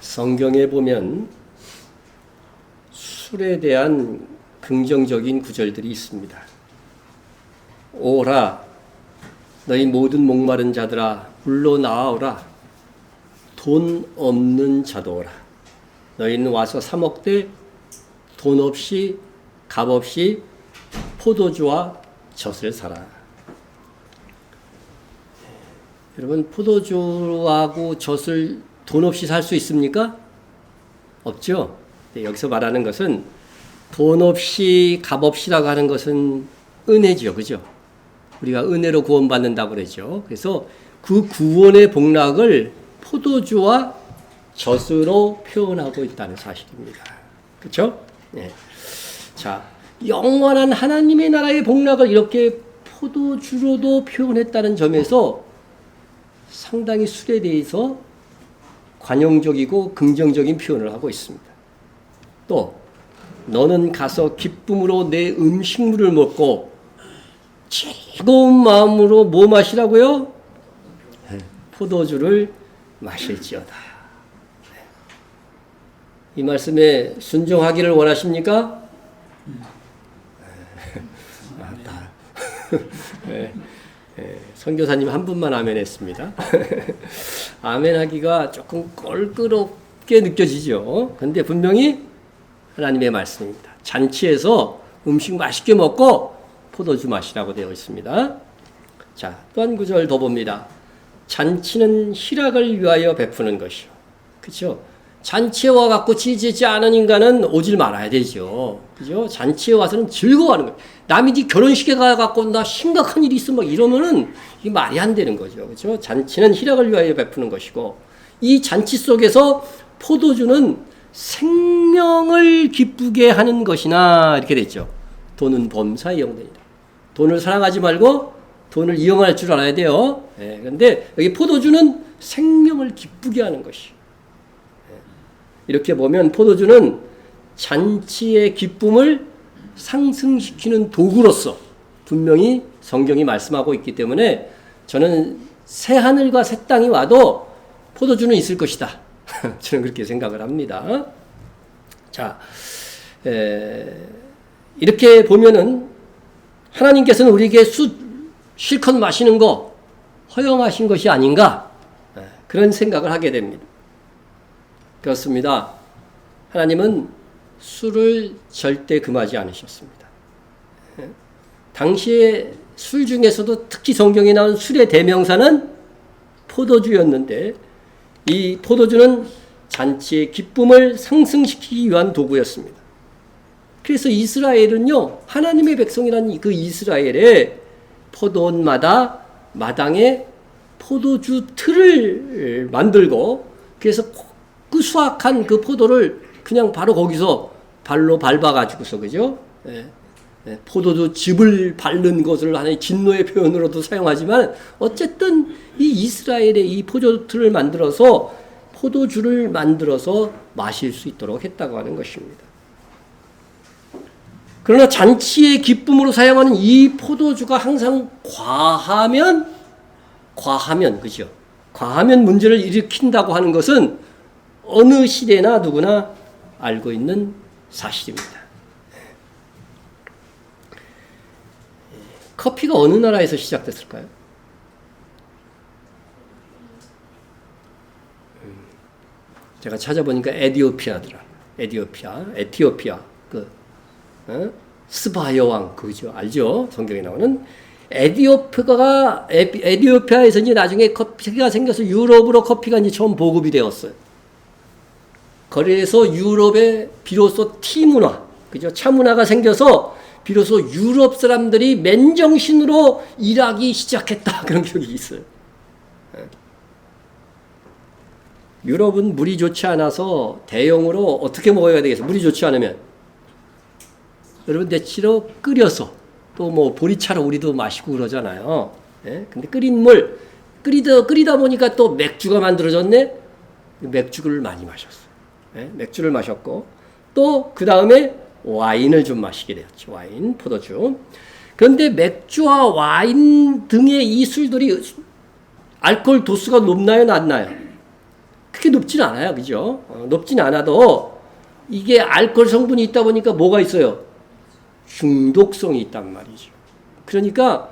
성경에 보면 술에 대한 긍정적인 구절들이 있습니다. 오라 너희 모든 목마른 자들아 물로 나아오라 돈 없는 자도 오라 너희는 와서 사 먹되 돈 없이 값 없이 포도주와 젖을 사라. 여러분 포도주하고 젖을 돈 없이 살 수 있습니까? 없죠. 여기서 말하는 것은 돈 없이 값 없이라고 하는 것은 은혜죠. 그죠? 우리가 은혜로 구원받는다고 그러죠. 그래서 그 구원의 복락을 포도주와 젖으로 표현하고 있다는 사실입니다. 그렇죠? 네. 자, 영원한 하나님의 나라의 복락을 이렇게 포도주로도 표현했다는 점에서 상당히 술에 대해서 관용적이고 긍정적인 표현을 하고 있습니다. 또 너는 가서 기쁨으로 내 음식물을 먹고 즐거운 마음으로 뭐 마시라고요? 포도주를 마실지어다. 이 말씀에 순종하기를 원하십니까? 선교사님 한 분만 아멘했습니다. 아멘하기가 조금 껄끄럽게 느껴지죠. 그런데 분명히 하나님의 말씀입니다. 잔치에서 음식 맛있게 먹고 포도주 마시라고 되어 있습니다. 자, 또 한 구절 더 봅니다. 잔치는 희락을 위하여 베푸는 것이요. 그렇죠? 잔치에 와갖고 지지지 않은 인간은 오질 말아야 되죠. 그죠? 잔치에 와서는 즐거워하는 거예요. 남이 네 결혼식에 가갖고 나 심각한 일이 있어 막 이러면은 이게 말이 안 되는 거죠. 그죠? 잔치는 희락을 위하여 베푸는 것이고 이 잔치 속에서 포도주는 생명을 기쁘게 하는 것이나 이렇게 됐죠. 돈은 범사에 이용되니라. 돈을 사랑하지 말고 돈을 이용할 줄 알아야 돼요. 그런데 여기 포도주는 생명을 기쁘게 하는 것이. 이렇게 보면 포도주는 잔치의 기쁨을 상승시키는 도구로서 분명히 성경이 말씀하고 있기 때문에 저는 새 하늘과 새 땅이 와도 포도주는 있을 것이다. 저는 그렇게 생각을 합니다. 자, 이렇게 보면은 하나님께서는 우리에게 술 실컷 마시는 거 허용하신 것이 아닌가 그런 생각을 하게 됩니다. 그렇습니다. 하나님은 술을 절대 금하지 않으셨습니다. 당시에 술 중에서도 특히 성경에 나온 술의 대명사는 포도주였는데 이 포도주는 잔치의 기쁨을 상승시키기 위한 도구였습니다. 그래서 이스라엘은요, 하나님의 백성이라는 그 이스라엘에 포도원마다 마당에 포도주 틀을 만들고 그래서 그 수확한 그 포도를 그냥 바로 거기서 발로 밟아가지고서, 그죠? 포도주 즙을 밟는 것을 하나의 진노의 표현으로도 사용하지만 어쨌든 이 이스라엘의 이 포도주를 만들어서 포도주를 만들어서 마실 수 있도록 했다고 하는 것입니다. 그러나 잔치의 기쁨으로 사용하는 이 포도주가 항상 과하면 그죠? 과하면 문제를 일으킨다고 하는 것은 어느 시대나 누구나 알고 있는 사실입니다. 커피가 어느 나라에서 시작됐을까요? 제가 찾아보니까 에티오피아, 스바 여왕, 그죠? 알죠? 성경에 나오는 에티오피아에서 이제 나중에 커피가 생겨서 유럽으로 커피가 이제 처음 보급이 되었어요. 그래서 유럽에 비로소 티 문화, 그죠? 차 문화가 생겨서 비로소 유럽 사람들이 맨정신으로 일하기 시작했다. 그런 기억이 있어요. 유럽은 물이 좋지 않아서 대용으로 어떻게 먹어야 되겠어요? 물이 좋지 않으면. 여러분, 대체로 끓여서 또 뭐 보리차로 우리도 마시고 그러잖아요. 근데 끓인 물, 끓이다 보니까 또 맥주가 만들어졌네? 맥주를 많이 마셨어요. 맥주를 마셨고, 또 그 다음에 와인을 좀 마시게 되었죠. 와인, 포도주. 그런데 맥주와 와인 등의 이 술들이 알코올 도수가 높나요, 낮나요? 그렇게 높진 않아요. 그죠? 높진 않아도 이게 알코올 성분이 있다 보니까 뭐가 있어요? 중독성이 있단 말이죠. 그러니까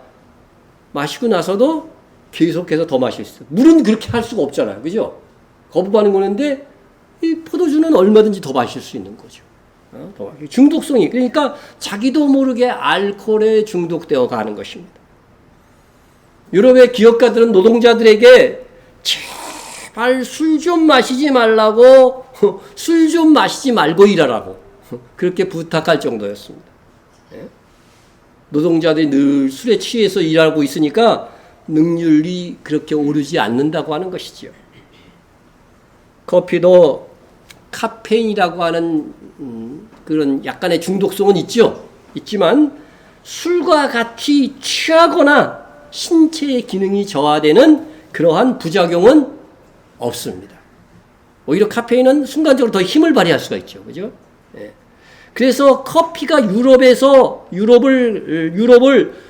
마시고 나서도 계속해서 더 마실 수 있어요. 물은 그렇게 할 수가 없잖아요. 그죠? 거부 반응오는데 이 포도주는 얼마든지 더 마실 수 있는 거죠. 중독성이. 그러니까 자기도 모르게 알코올에 중독되어 가는 것입니다. 유럽의 기업가들은 노동자들에게 제발 술 좀 마시지 말라고 술 좀 마시지 말고 일하라고 그렇게 부탁할 정도였습니다. 노동자들이 늘 술에 취해서 일하고 있으니까 능률이 그렇게 오르지 않는다고 하는 것이죠. 커피도 카페인이라고 하는 그런 약간의 중독성은 있죠. 있지만 술과 같이 취하거나 신체의 기능이 저하되는 그러한 부작용은 없습니다. 오히려 카페인은 순간적으로 더 힘을 발휘할 수가 있죠. 그죠? 예. 그래서 커피가 유럽을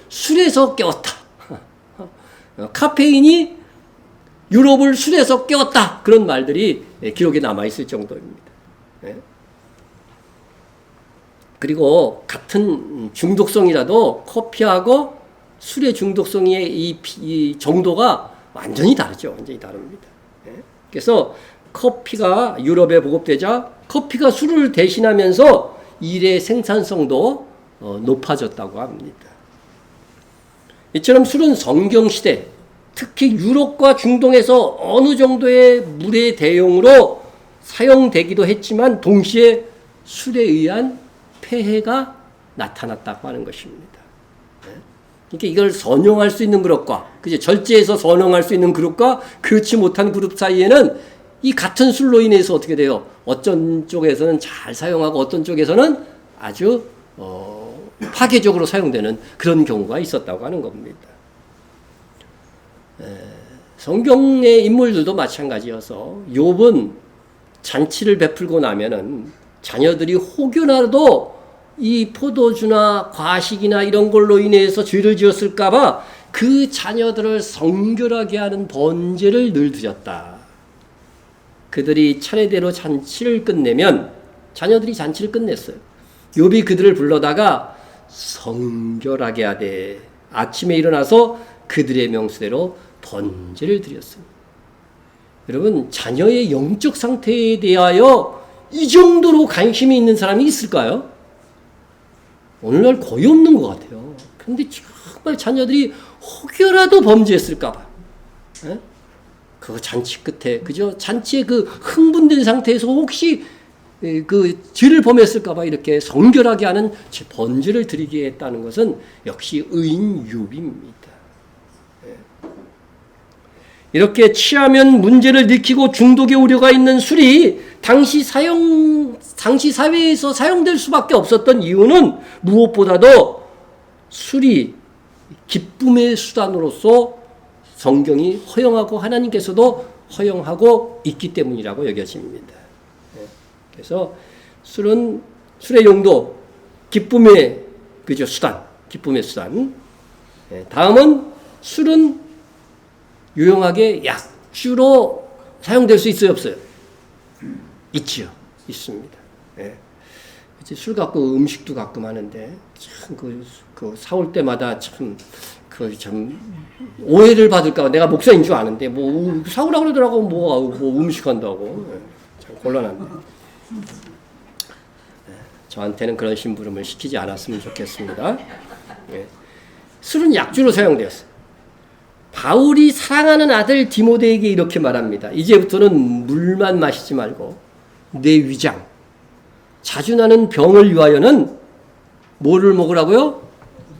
술에서 깨웠다. 카페인이 유럽을 술에서 깨웠다. 그런 말들이 기록에 남아있을 정도입니다. 예. 그리고 같은 중독성이라도 커피하고 술의 중독성의 이 정도가 완전히 다르죠. 완전히 다릅니다. 예. 그래서 커피가 유럽에 보급되자 커피가 술을 대신하면서 일의 생산성도 높아졌다고 합니다. 이처럼 술은 성경시대, 특히 유럽과 중동에서 어느 정도의 물의 대용으로 사용되기도 했지만 동시에 술에 의한 폐해가 나타났다고 하는 것입니다. 그러니까 이걸 선용할 수 있는 그룹과 그죠? 절제해서 선용할 수 있는 그룹과 그렇지 못한 그룹 사이에는 이 같은 술로 인해서 어떻게 돼요? 어떤 쪽에서는 잘 사용하고 어떤 쪽에서는 아주 파괴적으로 사용되는 그런 경우가 있었다고 하는 겁니다. 성경의 인물들도 마찬가지여서 욥은 잔치를 베풀고 나면은 자녀들이 혹여나도 이 포도주나 과식이나 이런 걸로 인해서 죄를 지었을까봐 그 자녀들을 성결하게 하는 번제를 늘 드렸다. 그들이 차례대로 잔치를 끝내면 자녀들이 잔치를 끝냈어요. 욥이 그들을 불러다가 성결하게 하되 아침에 일어나서 그들의 명수대로 번제를 드렸습니다. 여러분 자녀의 영적 상태에 대하여 이 정도로 관심이 있는 사람이 있을까요? 오늘날 거의 없는 것 같아요. 그런데 정말 자녀들이 혹여라도 범죄했을까봐 그거 잔치 끝에 그죠? 잔치에 그 흥분된 상태에서 혹시 그 죄를 범했을까봐 이렇게 성결하게 하는 번제를 드리게 했다는 것은 역시 의인 욥입니다. 이렇게 취하면 문제를 일으키고 중독의 우려가 있는 술이 당시 사회에서 사용될 수밖에 없었던 이유는 무엇보다도 술이 기쁨의 수단으로서 성경이 허용하고 하나님께서도 허용하고 있기 때문이라고 여겨집니다. 그래서 술의 용도, 기쁨의 그죠 수단, 기쁨의 수단. 다음은 술은 유용하게 약주로 사용될 수 있어요, 없어요? 있지요, 있습니다. 이제 술 갖고 음식도 가끔 하는데 참 그 사올 때마다 참 오해를 받을까 봐 내가 목사인 줄 아는데 뭐 사오라고 그러더라고 뭐 음식 한다고 참 곤란한데 저한테는 그런 심부름을 시키지 않았으면 좋겠습니다. 술은 약주로 사용되었어요. 바울이 사랑하는 아들 디모데에게 이렇게 말합니다. 이제부터는 물만 마시지 말고 내 위장, 자주 나는 병을 위하여는 뭐를 먹으라고요?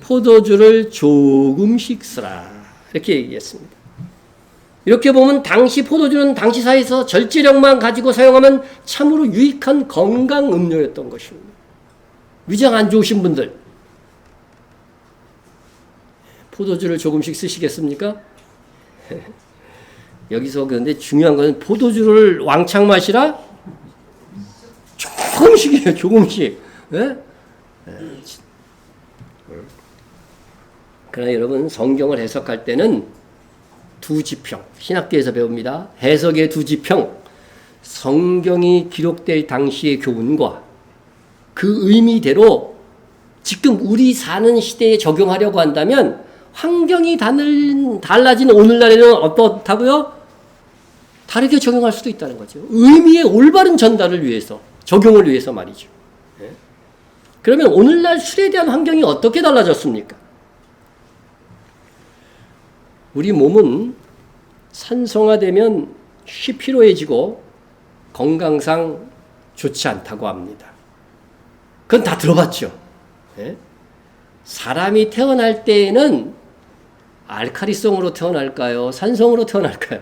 포도주를 조금씩 쓰라. 이렇게 얘기했습니다. 이렇게 보면 당시 포도주는 당시 사회에서 절제력만 가지고 사용하면 참으로 유익한 건강 음료였던 것입니다. 위장 안 좋으신 분들 포도주를 조금씩 쓰시겠습니까? 여기서 그런데 중요한 것은 포도주를 왕창 마시라? 조금씩이에요. 조금씩. 네? 그러나 여러분 성경을 해석할 때는 두 지평 신학교에서 배웁니다. 해석의 두 지평 성경이 기록될 당시의 교훈과 그 의미대로 지금 우리 사는 시대에 적용하려고 한다면 환경이 달라진 오늘날에는 어떻다고요? 다르게 적용할 수도 있다는 거죠. 의미의 올바른 전달을 위해서, 적용을 위해서 말이죠. 그러면 오늘날 술에 대한 환경이 어떻게 달라졌습니까? 우리 몸은 산성화되면 쉬 피로해지고 건강상 좋지 않다고 합니다. 그건 다 들어봤죠. 사람이 태어날 때에는 알카리성으로 태어날까요? 산성으로 태어날까요?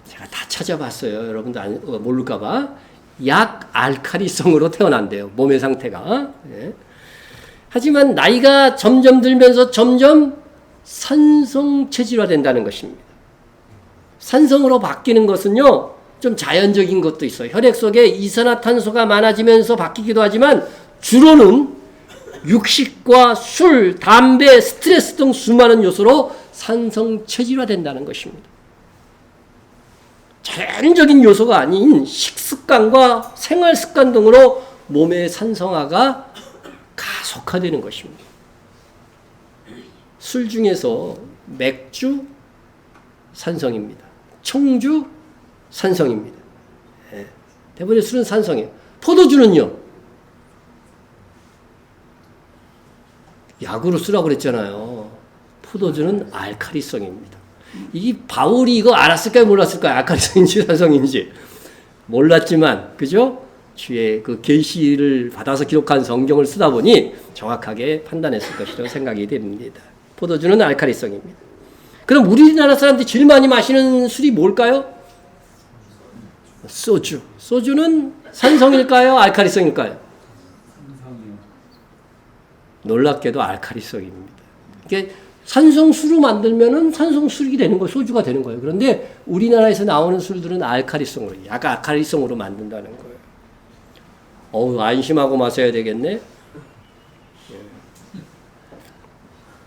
제가 다 찾아봤어요. 여러분들 모를까봐. 약 알카리성으로 태어난대요. 몸의 상태가. 하지만 나이가 점점 들면서 점점 산성 체질화 된다는 것입니다. 산성으로 바뀌는 것은요, 좀 자연적인 것도 있어요. 혈액 속에 이산화탄소가 많아지면서 바뀌기도 하지만 주로는 육식과 술, 담배, 스트레스 등 수많은 요소로 산성 체질화 된다는 것입니다. 자연적인 요소가 아닌 식습관과 생활습관 등으로 몸의 산성화가 가속화되는 것입니다. 술 중에서 맥주 산성입니다. 청주 산성입니다. 대부분의 술은 산성이에요. 포도주는요, 약으로 쓰라고 그랬잖아요. 포도주는 알카리성입니다. 이 바울이 이거 알았을까요? 몰랐을까요? 알카리성인지 산성인지 몰랐지만, 그죠? 주의 그 계시를 받아서 기록한 성경을 쓰다 보니 정확하게 판단했을 것이라고 생각이 됩니다. 포도주는 알카리성입니다. 그럼 우리나라 사람들이 제일 많이 마시는 술이 뭘까요? 소주. 소주는 산성일까요? 알카리성일까요? 놀랍게도 알카리성입니다. 이게 산성수로 만들면은 산성술이 되는 거예요. 소주가 되는 거예요. 그런데 우리나라에서 나오는 술들은 알카리성으로, 약간 알카리성으로 만든다는 거예요. 안심하고 마셔야 되겠네.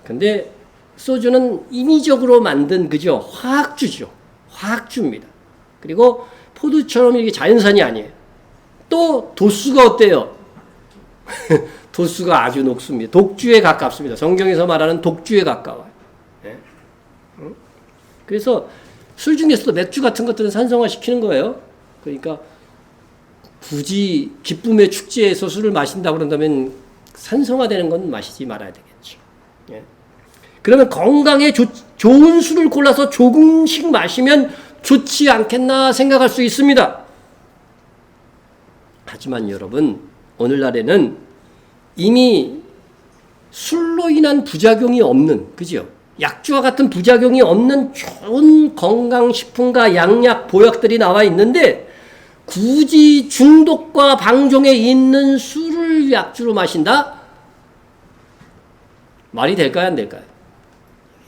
근데 소주는 임의적으로 만든, 그죠? 화학주죠. 화학주입니다. 그리고 포도처럼 이게 자연산이 아니에요. 또 도수가 어때요? 도수가 아주 높습니다. 독주에 가깝습니다. 성경에서 말하는 독주에 가까워요. 그래서 술 중에서도 맥주 같은 것들은 산성화 시키는 거예요. 그러니까 굳이 기쁨의 축제에서 술을 마신다고 그런다면 산성화되는 건 마시지 말아야 되겠죠. 그러면 건강에 좋은 술을 골라서 조금씩 마시면 좋지 않겠나 생각할 수 있습니다. 하지만 여러분, 오늘날에는 이미 술로 인한 부작용이 없는, 그죠? 약주와 같은 부작용이 없는 좋은 건강식품과 양약, 보약들이 나와 있는데 굳이 중독과 방종에 있는 술을 약주로 마신다? 말이 될까요? 안 될까요?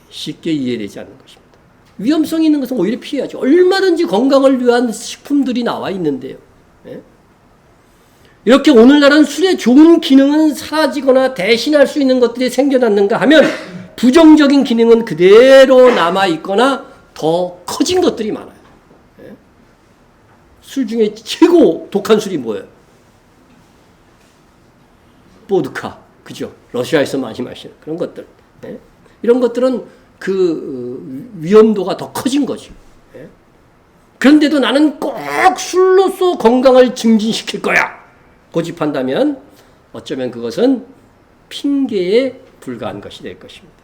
쉽게 이해되지 않는 것입니다. 위험성이 있는 것은 오히려 피해야죠. 얼마든지 건강을 위한 식품들이 나와 있는데요. 이렇게 오늘날은 술의 좋은 기능은 사라지거나 대신할 수 있는 것들이 생겨났는가 하면 부정적인 기능은 그대로 남아있거나 더 커진 것들이 많아요. 술 중에 최고 독한 술이 뭐예요? 보드카, 그죠? 러시아에서 많이 마시는 그런 것들. 이런 것들은 그 위험도가 더 커진 거죠. 그런데도 나는 꼭 술로서 건강을 증진시킬 거야 고집한다면 어쩌면 그것은 핑계에 불과한 것이 될 것입니다.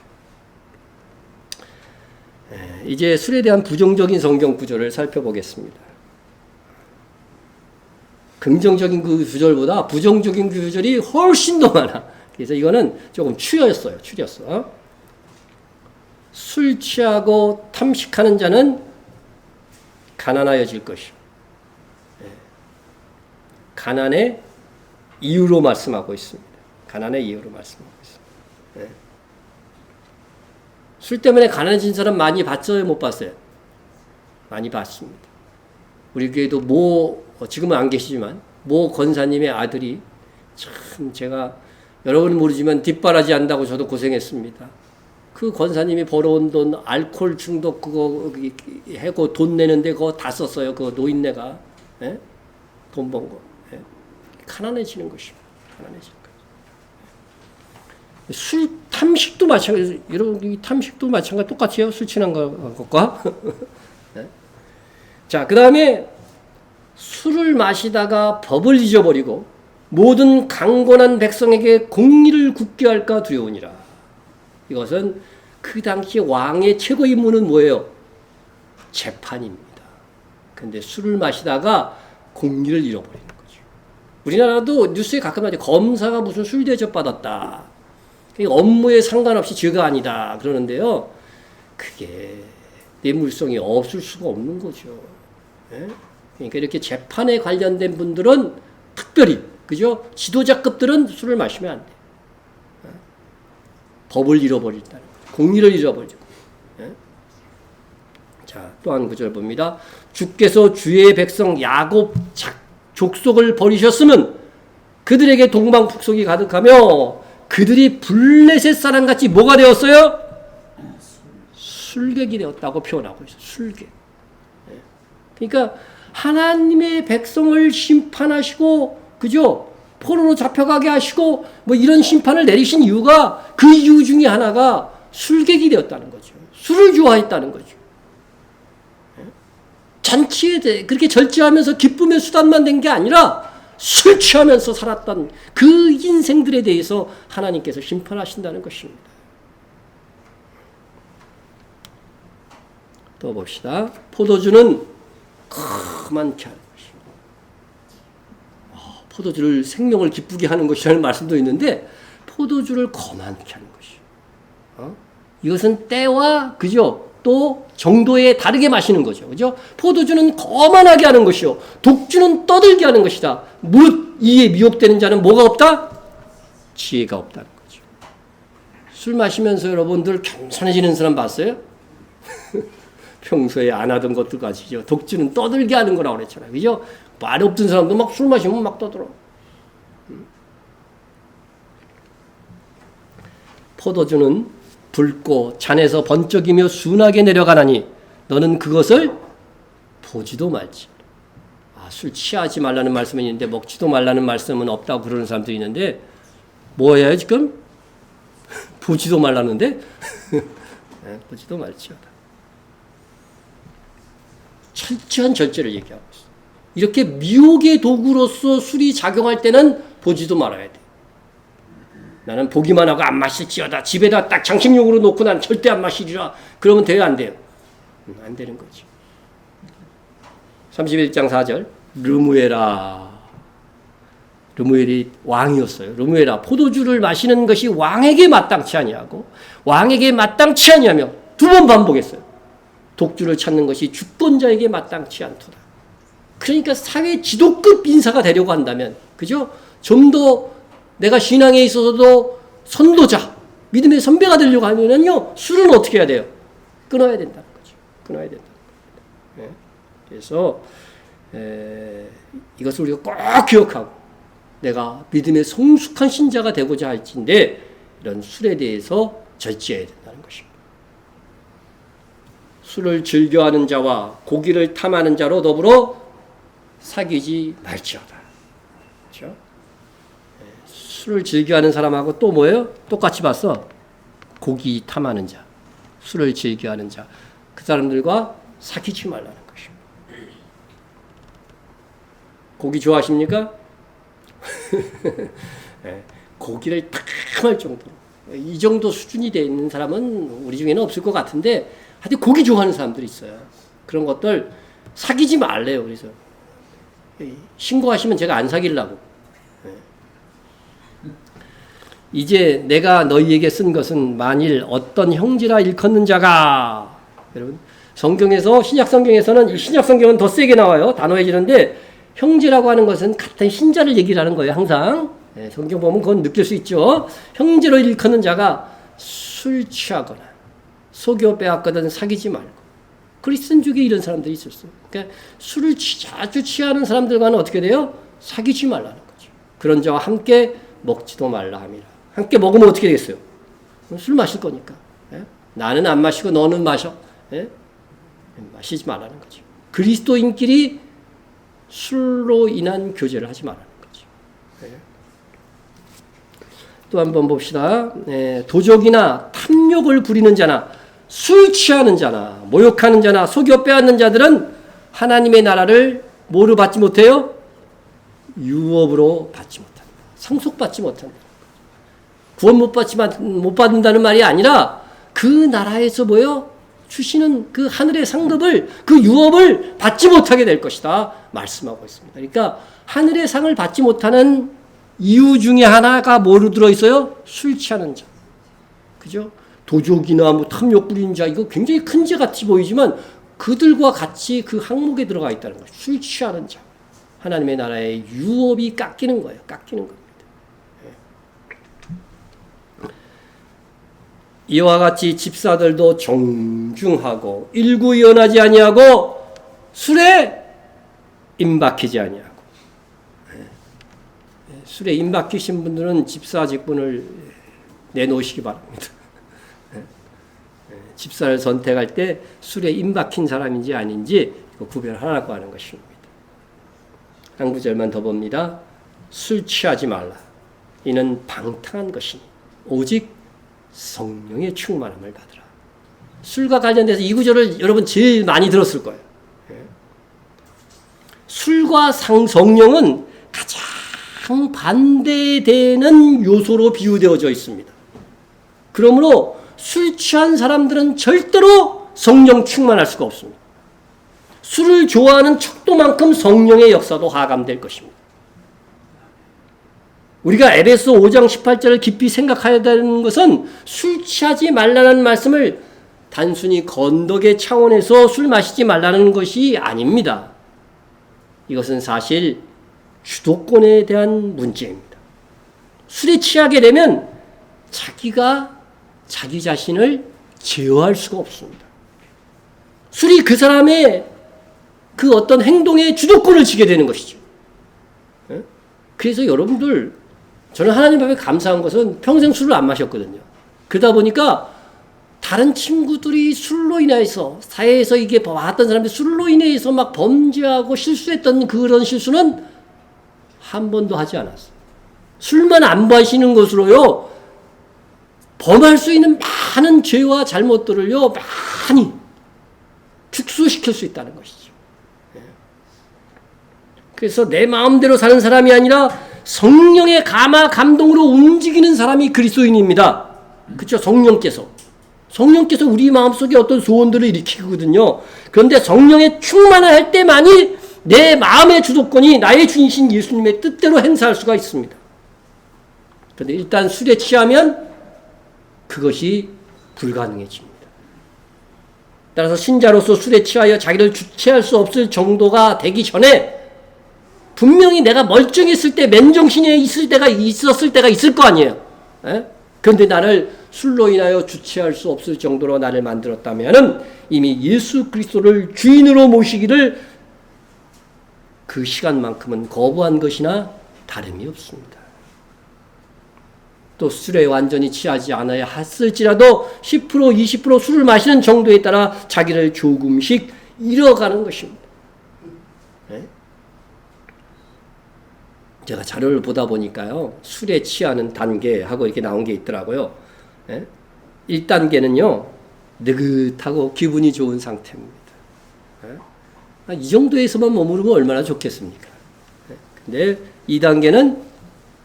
이제 술에 대한 부정적인 성경 구절을 살펴보겠습니다. 긍정적인 그 구절보다 부정적인 구절이 훨씬 더 많아. 그래서 이거는 조금 추렸어요. 술 취하고 탐식하는 자는 가난하여질 것이요. 가난의 이유로 말씀하고 있습니다. 가난의 이유로 말씀하고 있습니다. 술 때문에 가난해진 사람 많이 봤어요? 못 봤어요? 많이 봤습니다. 우리 교회도 지금은 안 계시지만 모 권사님의 아들이 참 제가 여러분은 모르지만 뒷바라지 한다고 저도 고생했습니다. 그 권사님이 벌어온 돈 알코올 중독 그거 해고 돈 내는데 그거 다 썼어요. 그 노인네가. 예? 돈 번 거. 예? 가난해지는 것입니다. 가난해지는 것. 술 탐식도 마찬가지. 이런 탐식도 마찬가지 똑같이요. 술 취한 것과. 예? 자, 그다음에 술을 마시다가 법을 잊어버리고 모든 강건한 백성에게 공의를 굳게 할까 두려우니라. 이것은 그 당시 왕의 최고 임무는 뭐예요? 재판입니다. 근데 술을 마시다가 공의를 잃어버리는 거죠. 우리나라도 뉴스에 가끔 나오죠. 검사가 무슨 술 대접 받았다. 업무에 상관없이 죄가 아니다. 그러는데요. 그게 뇌물성이 없을 수가 없는 거죠. 예? 그러니까 이렇게 재판에 관련된 분들은 특별히, 그죠? 지도자급들은 술을 마시면 안 돼. 법을 잃어버린다는 거죠. 공의를 잃어버리죠. 예? 자, 또 한 구절 봅니다. 주께서 주의 백성 야곱 족속을 버리셨으면 그들에게 동방북속이 가득하며 그들이 블레셋 사람같이 뭐가 되었어요? 술객이 되었다고 표현하고 있어요. 술객. 예. 그러니까 하나님의 백성을 심판하시고, 그죠? 포로로 잡혀가게 하시고 뭐 이런 심판을 내리신 이유가 그 이유 중에 하나가 술객이 되었다는 거죠. 술을 좋아했다는 거죠. 잔치에 대해 그렇게 절제하면서 기쁨의 수단만 된 게 아니라 술 취하면서 살았던 그 인생들에 대해서 하나님께서 심판하신다는 것입니다. 또 봅시다. 포도주는 거만케 하는 것입니다. 포도주를 생명을 기쁘게 하는 것이라는 말씀도 있는데 포도주를 거만케 하는 것이요. 이것은 때와, 그죠? 또 정도에 다르게 마시는 거죠. 그죠? 포도주는 거만하게 하는 것이요. 독주는 떠들게 하는 것이다. 무릇 이에 미혹되는 자는 뭐가 없다? 지혜가 없다는 거죠. 술 마시면서 여러분들 겸손해지는 사람 봤어요? 평소에 안 하던 것들까지죠. 독주는 떠들게 하는 거라고 그랬잖아요. 그죠? 말 없던 사람도 막 술 마시면 막 떠들어. 포도주는 붉고 잔에서 번쩍이며 순하게 내려가나니 너는 그것을 보지도 말지. 술 취하지 말라는 말씀은 있는데 먹지도 말라는 말씀은 없다고 그러는 사람들이 있는데 뭐예요 지금? 보지도 말라는데? 네, 보지도 말지어다. 철저한 절제를 얘기하고 있어요. 이렇게 미혹의 도구로서 술이 작용할 때는 보지도 말아야 돼. 나는 보기만 하고 안 마실지어다. 집에다 딱 장식용으로 놓고 난 절대 안 마시리라. 그러면 돼요, 안 돼요? 안 되는 거지. 31장 4절. 르무엘아. 르무엘이 왕이었어요. 르무엘아. 포도주를 마시는 것이 왕에게 마땅치 아니하고 왕에게 마땅치 아니하며 두 번 반복했어요. 독주를 찾는 것이 주권자에게 마땅치 않도다. 그러니까 사회 지도급 인사가 되려고 한다면, 그죠? 좀 더 내가 신앙에 있어서도 선도자, 믿음의 선배가 되려고 하면요, 술은 어떻게 해야 돼요? 끊어야 된다는 거죠. 끊어야 된다는 겁니다. 네? 그래서 이것을 우리가 꼭 기억하고 내가 믿음의 성숙한 신자가 되고자 할진데 이런 술에 대해서 절제해야 된다는 것입니다. 술을 즐겨하는 자와 고기를 탐하는 자로 더불어 사귀지 말지어다. 그렇죠? 술을 즐겨하는 사람하고 또 뭐예요? 똑같이 봤어. 고기 탐하는 자, 술을 즐겨하는 자, 그 사람들과 사귀지 말라는 것입니다. 고기 좋아하십니까? 네, 고기를 탐할 정도로 이 정도 수준이 되어 있는 사람은 우리 중에는 없을 것 같은데 하여튼 고기 좋아하는 사람들이 있어요. 그런 것들 사귀지 말래요. 그래서 신고하시면 제가 안 사귀려고. 이제 내가 너희에게 쓴 것은 만일 어떤 형제라 일컫는 자가, 여러분 성경에서 신약 성경에서는 이 신약 성경은 더 세게 나와요. 단호해지는데 형제라고 하는 것은 같은 신자를 얘기를 하는 거예요. 항상 성경 보면 그건 느낄 수 있죠. 형제로 일컫는 자가 술 취하거나 속여 빼앗거든 사귀지 말고. 그리스도인 중에 이런 사람들이 있었어요. 그러니까 술을 자주 취하는 사람들과는 어떻게 돼요? 사귀지 말라는 거죠. 그런 자와 함께 먹지도 말라 함이라. 함께 먹으면 어떻게 되겠어요? 술 마실 거니까. 예? 나는 안 마시고 너는 마셔. 예? 마시지 말라는 거죠. 그리스도인끼리 술로 인한 교제를 하지 말라는 거죠. 예? 또 한번 봅시다. 도적이나 탐욕을 부리는 자나 술 취하는 자나 모욕하는 자나 속여 빼앗는 자들은 하나님의 나라를 뭐로 받지 못해요? 유업으로 받지 못한다. 상속받지 못한다. 구원 못 받는다는 말이 아니라 그 나라에서 뭐요? 주시는 그 하늘의 상급을, 그 유업을 받지 못하게 될 것이다 말씀하고 있습니다. 그러니까 하늘의 상을 받지 못하는 이유 중에 하나가 뭐로 들어있어요? 술 취하는 자. 그죠? 도적이나 뭐 탐욕 부리는 자, 이거 굉장히 큰 죄 같이 보이지만 그들과 같이 그 항목에 들어가 있다는 거죠. 술 취하는 자. 하나님의 나라의 유업이 깎이는 거예요. 깎이는 겁니다. 이와 같이 집사들도 정중하고 일구연하지 아니하고 술에 임박히지 아니하고. 술에 임박히신 분들은 집사 직분을 내놓으시기 바랍니다. 집사를 선택할 때 술에 임박힌 사람인지 아닌지 구별하라고 하는 것입니다. 한 구절만 더 봅니다. 술 취하지 말라. 이는 방탕한 것이니 오직 성령의 충만함을 받으라. 술과 관련돼서 이 구절을 여러분 제일 많이 들었을 거예요. 술과 성령은 가장 반대되는 요소로 비유되어져 있습니다. 그러므로 술 취한 사람들은 절대로 성령 충만할 수가 없습니다. 술을 좋아하는 척도만큼 성령의 역사도 하감될 것입니다. 우리가 에베소 5장 18절을 깊이 생각해야 되는 것은 술 취하지 말라는 말씀을 단순히 건덕의 차원에서 술 마시지 말라는 것이 아닙니다. 이것은 사실 주도권에 대한 문제입니다. 술에 취하게 되면 자기가 자기 자신을 제어할 수가 없습니다. 술이 그 사람의 그 어떤 행동에 주도권을 쥐게 되는 것이죠. 그래서 여러분들, 저는 하나님 앞에 감사한 것은 평생 술을 안 마셨거든요. 그러다 보니까 다른 친구들이 술로 인해서, 사회에서 이게 봤던 사람들이 술로 인해서 막 범죄하고 실수했던 그런 실수는 한 번도 하지 않았어요. 술만 안 마시는 것으로요, 범할 수 있는 많은 죄와 잘못들을요, 많이 축소시킬 수 있다는 것이죠. 그래서 내 마음대로 사는 사람이 아니라 성령의 감화 감동으로 움직이는 사람이 그리스도인입니다. 그렇죠? 성령께서 우리 마음속에 어떤 소원들을 일으키거든요. 그런데 성령에 충만할 때만이 내 마음의 주도권이 나의 주인이신 예수님의 뜻대로 행사할 수가 있습니다. 그런데 일단 술에 취하면 그것이 불가능해집니다. 따라서 신자로서 술에 취하여 자기를 주체할 수 없을 정도가 되기 전에 분명히 내가 멀쩡했을 때, 맨정신에 있었을 때가 있을 거 아니에요. 그런데 나를 술로 인하여 주체할 수 없을 정도로 나를 만들었다면 이미 예수 그리스도를 주인으로 모시기를 그 시간만큼은 거부한 것이나 다름이 없습니다. 또 술에 완전히 취하지 않아야 했을지라도 10% 20% 술을 마시는 정도에 따라 자기를 조금씩 잃어가는 것입니다. 제가 자료를 보다 보니까요, 술에 취하는 단계하고 이렇게 나온 게 있더라고요. 1단계는요, 느긋하고 기분이 좋은 상태입니다. 이 정도에서만 머무르면 얼마나 좋겠습니까? 근데 2단계는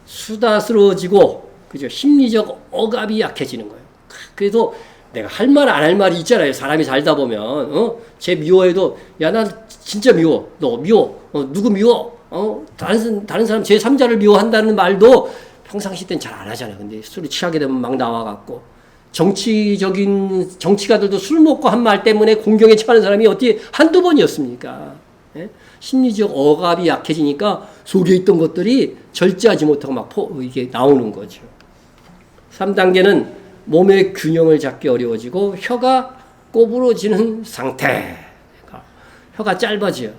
수다스러워지고, 그죠? 심리적 억압이 약해지는 거예요. 그래서 내가 할 말 안 할 말이 있잖아요. 사람이 살다 보면, 쟤 미워해도, 야, 나 진짜 미워. 너 미워. 누구 미워? 다른 사람 제3자를 미워한다는 말도 평상시 때는 잘 안 하잖아요. 근데 술이 취하게 되면 막 나와갖고, 정치가들도 술 먹고 한 말 때문에 공경에 처하는 사람이 어떻게 한두 번이었습니까? 심리적 억압이 약해지니까 속에 있던 것들이 절제하지 못하고 막 이게 나오는 거죠. 3단계는 몸의 균형을 잡기 어려워지고 혀가 꼬부러지는 상태. 혀가 짧아져요.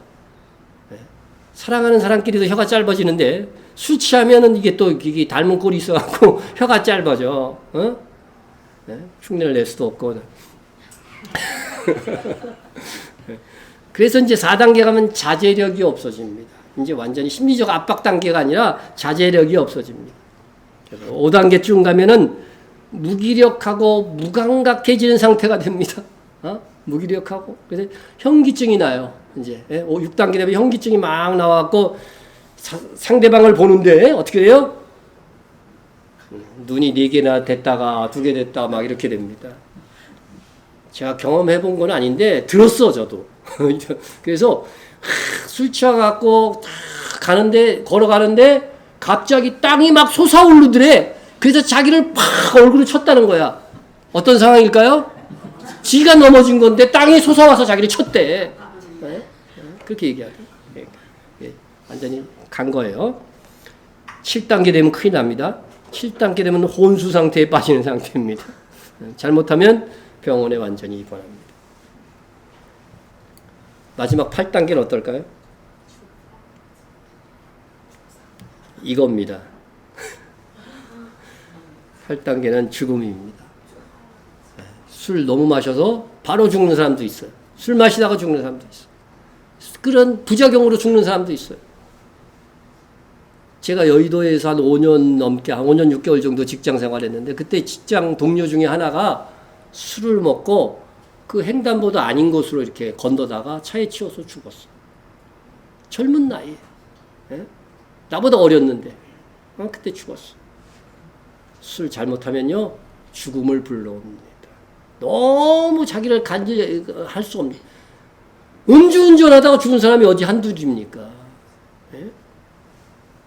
사랑하는 사람끼리도 혀가 짧아지는데 술 취하면은 이게 또 이게 닮은 꼴이 있어갖고 혀가 짧아져. 흉내를 낼 수도 없고. 그래서 이제 4단계 가면 자제력이 없어집니다. 이제 완전히 심리적 압박 단계가 아니라 자제력이 없어집니다. 그래서 5단계 쭉 가면은 무기력하고 무감각해지는 상태가 됩니다. 무기력하고. 그래서 현기증이 나요. 이제 6단계 되면 현기증이 막 나와갖고 상대방을 보는데 어떻게 돼요? 눈이 4개나 됐다가 2개 됐다가 막 이렇게 됩니다. 제가 경험해 본 건 아닌데 들었어 저도. 그래서 술 취해갖고 가는데 걸어가는데 갑자기 땅이 막 솟아오르더래. 그래서 자기를 팍 얼굴을 쳤다는 거야. 어떤 상황일까요? 지가 넘어진 건데 땅이 솟아와서 자기를 쳤대. 네? 그렇게 얘기하죠. 완전히 간 거예요. 7단계 되면 큰일 납니다. 7단계 되면 혼수 상태에 빠지는 상태입니다. 잘못하면 병원에 완전히 입원합니다. 마지막 8단계는 어떨까요? 이겁니다. 8단계는 죽음입니다. 술 너무 마셔서 바로 죽는 사람도 있어요. 술 마시다가 죽는 사람도 있어요. 그런 부작용으로 죽는 사람도 있어요. 제가 여의도에서 한 5년 넘게, 한 5년 6개월 정도 직장 생활했는데 그때 직장 동료 중에 하나가 술을 먹고 그 횡단보도 아닌 곳으로 이렇게 건너다가 차에 치여서 죽었어. 젊은 나이에. 예? 나보다 어렸는데 그때 죽었어. 술 잘못하면요 죽음을 불러옵니다. 너무 자기를 간절할 수 없는 음주운전하다가 죽은 사람이 어디 한둘입니까? 예?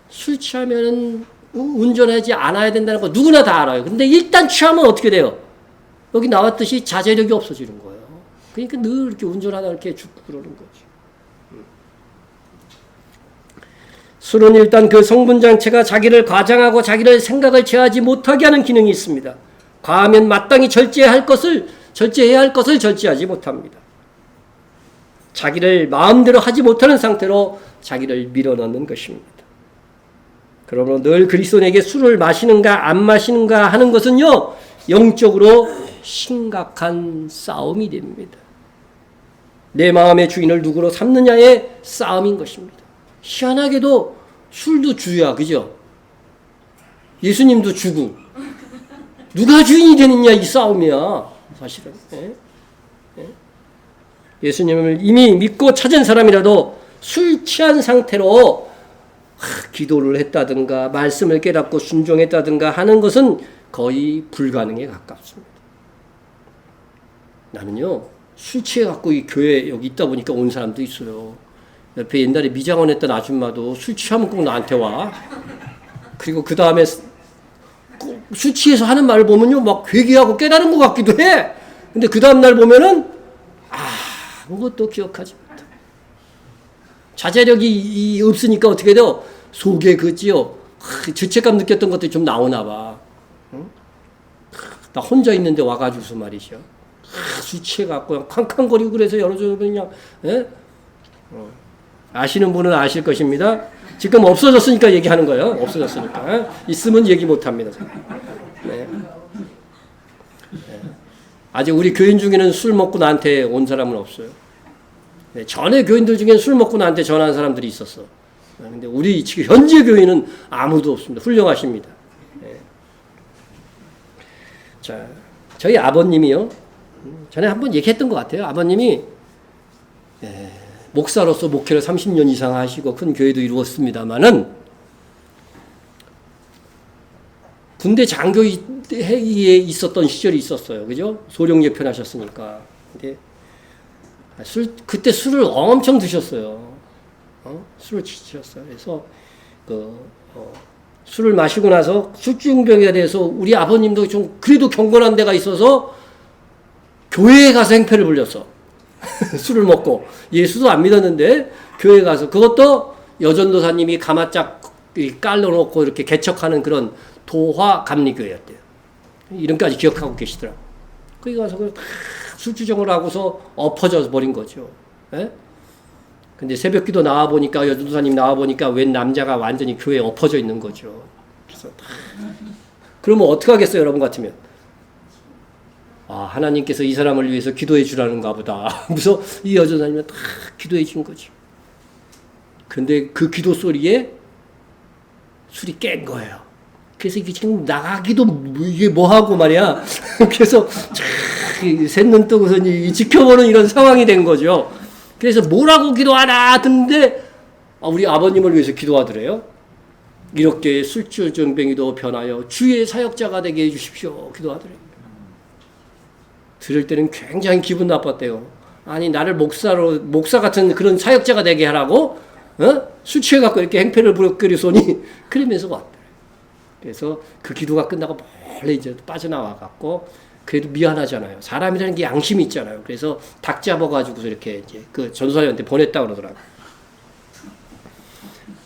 술 취하면 운전하지 않아야 된다는 거 누구나 다 알아요. 근데 일단 취하면 어떻게 돼요? 여기 나왔듯이 자제력이 없어지는 거예요. 그러니까 늘 이렇게 운전하다 이렇게 죽고 그러는 거지. 술은 일단 그 성분 장체가 자기를 과장하고 자기를 생각을 제어하지 못하게 하는 기능이 있습니다. 과하면 마땅히 절제해야 할 것을 절제하지 못합니다. 자기를 마음대로 하지 못하는 상태로 자기를 밀어넣는 것입니다. 그러므로 늘 그리스도인에게 술을 마시는가 안 마시는가 하는 것은요 영적으로 심각한 싸움이 됩니다. 내 마음의 주인을 누구로 삼느냐의 싸움인 것입니다. 희한하게도 술도 주야, 그죠? 예수님도 주고 누가 주인이 되느냐 이 싸움이야 사실은. 예수님을 이미 믿고 찾은 사람이라도 술 취한 상태로 기도를 했다든가 말씀을 깨닫고 순종했다든가 하는 것은 거의 불가능에 가깝습니다. 나는요 술 취해갖고 이 교회 여기 있다 보니까 온 사람도 있어요. 옆에 옛날에 미장원 했던 아줌마도 술 취하면 꼭 나한테 와. 그리고 그 다음에 술 취해서 하는 말을 보면요 막 회개하고 깨달은 것 같기도 해. 근데 그 다음날 보면은 아무것도 기억하지 못해. 자제력이 없으니까 어떻게 돼요? 속에 그지요 죄책감 느꼈던 것들이 좀 나오나 봐. 응? 나 혼자 있는데 와가지고서 말이죠. 술 취해갖고 그냥 캉캉거리고 그래서 여러분 그냥 아시는 분은 아실 것입니다. 지금 없어졌으니까 얘기하는 거예요. 없어졌으니까. 있으면 얘기 못합니다. 네. 아직 우리 교인 중에는 술 먹고 나한테 온 사람은 없어요. 네. 전에 교인들 중에는 술 먹고 나한테 전화한 사람들이 있었어. 근데 우리 지금 현재 교인은 아무도 없습니다. 훌륭하십니다. 네. 자, 저희 아버님이요. 전에 한번 얘기했던 것 같아요. 아버님이 목사로서 목회를 30년 이상 하시고 큰 교회도 이루었습니다만은 군대 장교회의에 있었던 시절이 있었어요. 그죠? 소령 예편하셨으니까. 근데 그때 술을 엄청 드셨어요. 술을 드셨어요. 그래서 술을 마시고 나서 술중병에 대해서 우리 아버님도 좀 그래도 경건한 데가 있어서 교회에 가서 행패를 불렸어. 술을 먹고 예수도 안 믿었는데 교회 가서 그것도 여전도사님이 가마짝 깔려놓고 이렇게 개척하는 그런 도화 감리교회였대요. 이름까지 기억하고 계시더라고. 거기 가서 술주정을 하고서 엎어져 버린 거죠. 예? 근데 새벽기도 나와 보니까 여전도사님 나와 보니까 웬 남자가 완전히 교회에 엎어져 있는 거죠. 그래서 그러면 어떻게 하겠어요, 여러분 같으면? 하나님께서 이 사람을 위해서 기도해 주라는가 보다. 그래서 이 여전사님은 다 기도해 준 거죠. 근데 그 기도 소리에 술이 깬 거예요. 그래서 이게 지금 나가기도 이게 뭐하고 말이야. 그래서 셋눈 뜨고서 지켜보는 이런 상황이 된 거죠. 그래서 뭐라고 기도하라 하던데 우리 아버님을 위해서 기도하더래요. 이렇게 술주정뱅이도 변하여 주의 사역자가 되게 해주십시오. 기도하더래요. 들을 때는 굉장히 기분 나빴대요. 아니 나를 목사 같은 그런 사역자가 되게 하라고 술 취해갖고 이렇게 행패를 부려끓이소니 그러면서 왔더래요. 그래서 그 기도가 끝나고 멀리 이제 빠져나와갖고 그래도 미안하잖아요. 사람이라는 게 양심이 있잖아요. 그래서 닭 잡아가지고서 이렇게 이제 그 전도사님한테 보냈다 그러더라고요.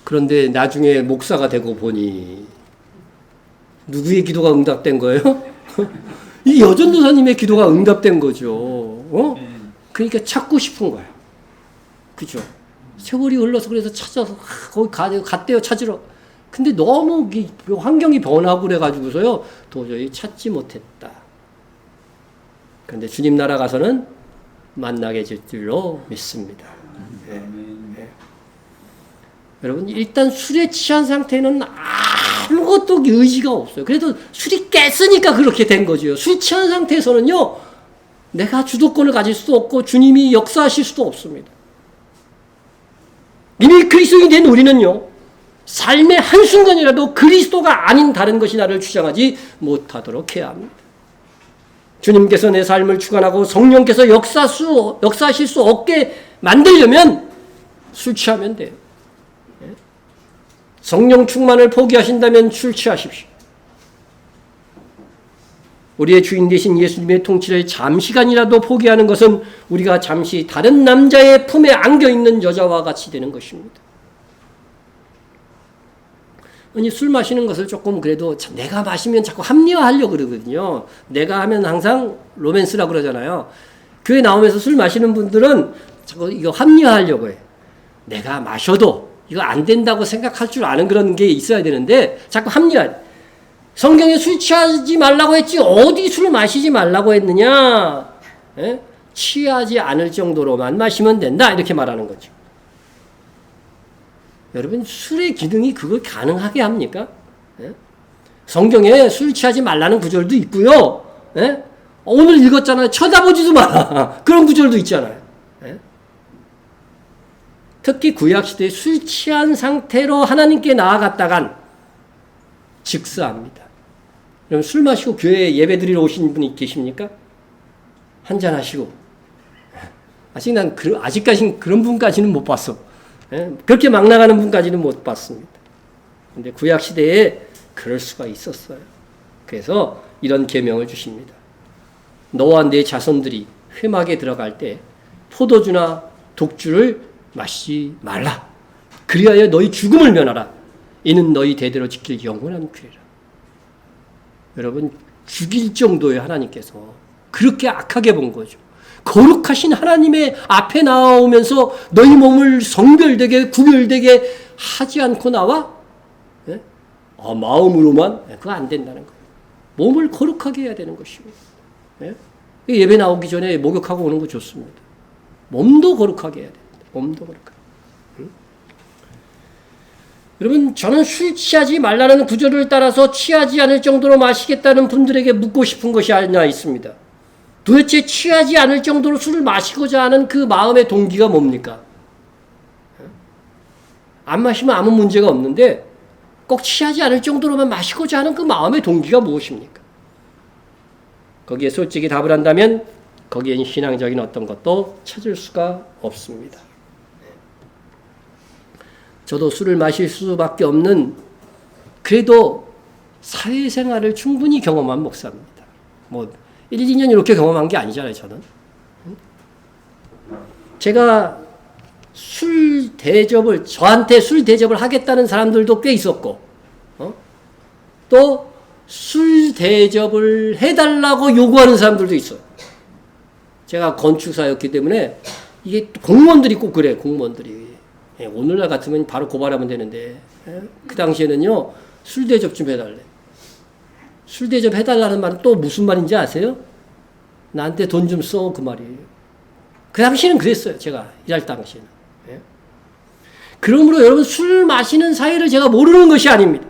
그런데 나중에 목사가 되고 보니 누구의 기도가 응답된 거예요? 이 여전도사님의 기도가 응답된 거죠. 그러니까 찾고 싶은 거예요. 그죠? 세월이 흘러서 그래서 찾아서 거기 갔대요. 찾으러. 근데 너무 환경이 변하고 그래가지고서요 도저히 찾지 못했다. 그런데 주님 나라 가서는 만나게 될 줄로 믿습니다. 네. 네. 여러분 일단 술에 취한 상태는 아무것도 의지가 없어요. 그래도 술이 깼으니까 그렇게 된 거죠. 술 취한 상태에서는요 내가 주도권을 가질 수도 없고 주님이 역사하실 수도 없습니다. 이미 그리스도인이 된 우리는요 삶의 한순간이라도 그리스도가 아닌 다른 것이 나를 주장하지 못하도록 해야 합니다. 주님께서 내 삶을 주관하고 성령께서 역사하실 수 없게 만들려면 술 취하면 돼요. 성령 충만을 포기하신다면 술 취하십시오. 우리의 주인 되신 예수님의 통치를 잠시간이라도 포기하는 것은 우리가 잠시 다른 남자의 품에 안겨있는 여자와 같이 되는 것입니다. 아니 술 마시는 것을 조금 그래도 내가 마시면 자꾸 합리화하려고 그러거든요. 내가 하면 항상 로맨스라고 그러잖아요. 교회 나오면서 술 마시는 분들은 자꾸 이거 합리화하려고 해요. 내가 마셔도 이거 안 된다고 생각할 줄 아는 그런 게 있어야 되는데 자꾸 합리화. 성경에 술 취하지 말라고 했지 어디 술 마시지 말라고 했느냐. 에? 취하지 않을 정도로만 마시면 된다 이렇게 말하는 거죠. 여러분 술의 기능이 그걸 가능하게 합니까? 에? 성경에 술 취하지 말라는 구절도 있고요. 에? 오늘 읽었잖아요. 쳐다보지도 마라. 그런 구절도 있잖아요. 에? 특히 구약시대에 술 취한 상태로 하나님께 나아갔다간 즉사합니다. 그럼 술 마시고 교회에 예배 드리러 오신 분이 계십니까? 한잔 하시고. 아직까지는 그런 분까지는 못 봤어. 그렇게 막 나가는 분까지는 못 봤습니다. 근데 구약시대에 그럴 수가 있었어요. 그래서 이런 계명을 주십니다. 너와 내 자손들이 회막에 들어갈 때 포도주나 독주를 마시지 말라. 그리하여 너희 죽음을 면하라. 이는 너희 대대로 지킬 영원한 규례라. 여러분 죽일 정도의 하나님께서 그렇게 악하게 본 거죠. 거룩하신 하나님의 앞에 나오면서 너희 몸을 성별되게 구별되게 하지 않고 나와? 예? 마음으로만? 그거 안 된다는 거예요. 몸을 거룩하게 해야 되는 것입니다. 예? 예배 나오기 전에 목욕하고 오는 거 좋습니다. 몸도 거룩하게 해야 됩니다. 몸도 거룩하게. 여러분 저는 술 취하지 말라는 구절을 따라서 취하지 않을 정도로 마시겠다는 분들에게 묻고 싶은 것이 하나 있습니다. 도대체 취하지 않을 정도로 술을 마시고자 하는 그 마음의 동기가 뭡니까? 안 마시면 아무 문제가 없는데 꼭 취하지 않을 정도로만 마시고자 하는 그 마음의 동기가 무엇입니까? 거기에 솔직히 답을 한다면 거기엔 신앙적인 어떤 것도 찾을 수가 없습니다. 저도 술을 마실 수밖에 없는 그래도 사회생활을 충분히 경험한 목사입니다. 1, 2년 이렇게 경험한 게 아니잖아요, 저는. 제가 저한테 술 대접을 하겠다는 사람들도 꽤 있었고, 또 술 대접을 해달라고 요구하는 사람들도 있어요. 제가 건축사였기 때문에 이게 공무원들이 꼭 그래, 공무원들이. 오늘날 같으면 바로 고발하면 되는데, 그 당시에는요, 술 대접 좀 해달래. 술 대접 해달라는 말은 또 무슨 말인지 아세요? 나한테 돈 좀 써. 그 말이에요. 그 당시에는 그랬어요. 제가 일할 당시에는. 예? 그러므로 여러분 술 마시는 사이를 제가 모르는 것이 아닙니다.